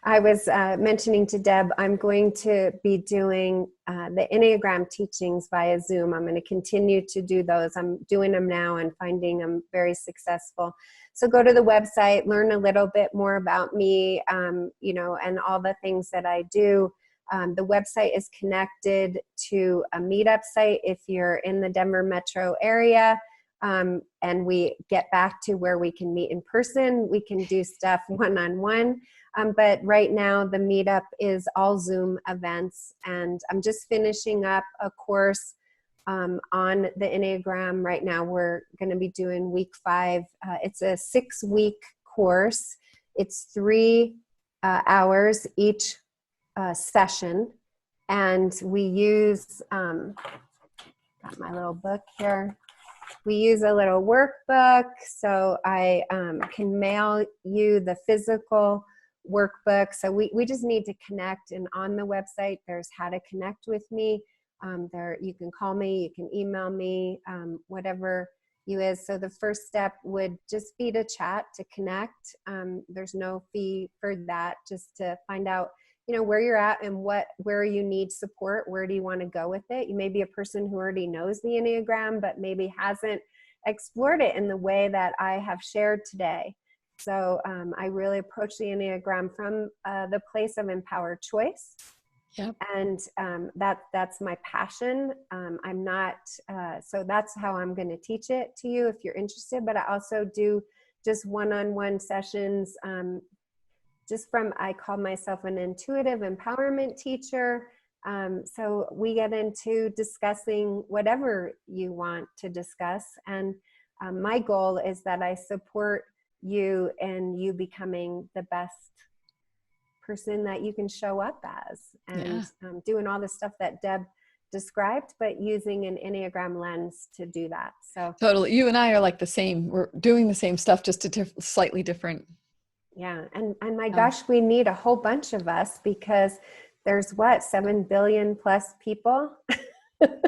I was mentioning to Deb, I'm going to be doing the Enneagram teachings via Zoom. I'm going to continue to do those. I'm doing them now and finding them very successful. So go to the website, learn a little bit more about me, and all the things that I do. The website is connected to a meetup site if you're in the Denver metro area. And we get back to where we can meet in person. We can do stuff one-on-one. But right now the meetup is all Zoom events. And I'm just finishing up a course on the Enneagram. Right now we're going to be doing week 5. It's a 6-week course. It's 3 hours each session. And we use, got my little book here. We use a little workbook, so I can mail you the physical workbook. So we just need to connect, and on the website there's how to connect with me. There you can call me, you can email me, whatever you is. So the first step would just be to chat, to connect. There's no fee for that, just to find out where you're at and where you need support. Where do you want to go with it? You may be a person who already knows the Enneagram, but maybe hasn't explored it in the way that I have shared today. So I really approach the Enneagram from the place of empowered choice. Yep. And that's my passion. I'm not, so that's how I'm going to teach it to you if you're interested. But I also do just one-on-one sessions. I call myself an intuitive empowerment teacher. So we get into discussing whatever you want to discuss. And my goal is that I support you in you becoming the best person that you can show up as, and doing all the stuff that Deb described, but using an Enneagram lens to do that. So totally. You and I are like the same. We're doing the same stuff, just a slightly different. Yeah. And my gosh, we need a whole bunch of us, because there's 7 billion plus people.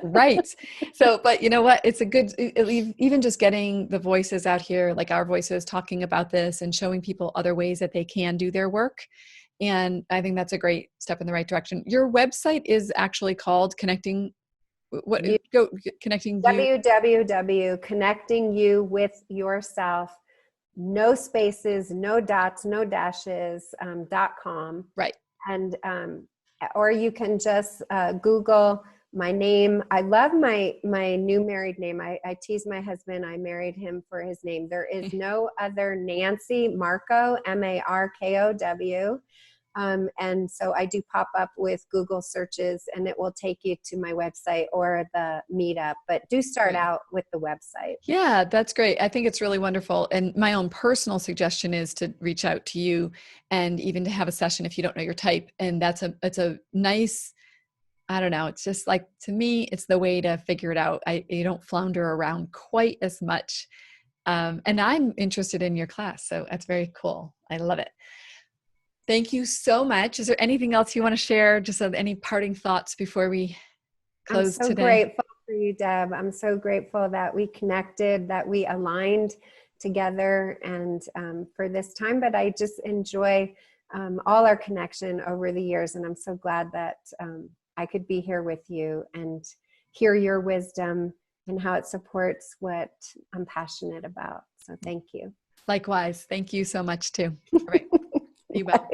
Right. So, but you know what? It's a good, even just getting the voices out here, like our voices, talking about this and showing people other ways that they can do their work. And I think that's a great step in the right direction. Your website is actually called Connecting Connecting You. Connecting You with Yourself. No spaces, no dots, no dashes, .com. Right. And, or you can just Google my name. I love my new married name. I tease my husband. I married him for his name. There is no other Nancy Markow, Markow. And so I do pop up with Google searches, and it will take you to my website or the meetup, but do start out with the website. Yeah, that's great. I think it's really wonderful. And my own personal suggestion is to reach out to you, and even to have a session if you don't know your type. And it's a nice, I don't know. It's just like, to me, it's the way to figure it out. You don't flounder around quite as much. And I'm interested in your class. So that's very cool. I love it. Thank you so much. Is there anything else you want to share? Just any parting thoughts before we close today? I'm so grateful for you, Deb. I'm so grateful that we connected, that we aligned together, and for this time. But I just enjoy all our connection over the years. And I'm so glad that I could be here with you and hear your wisdom and how it supports what I'm passionate about. So thank you. Likewise. Thank you so much too. All right. Be well.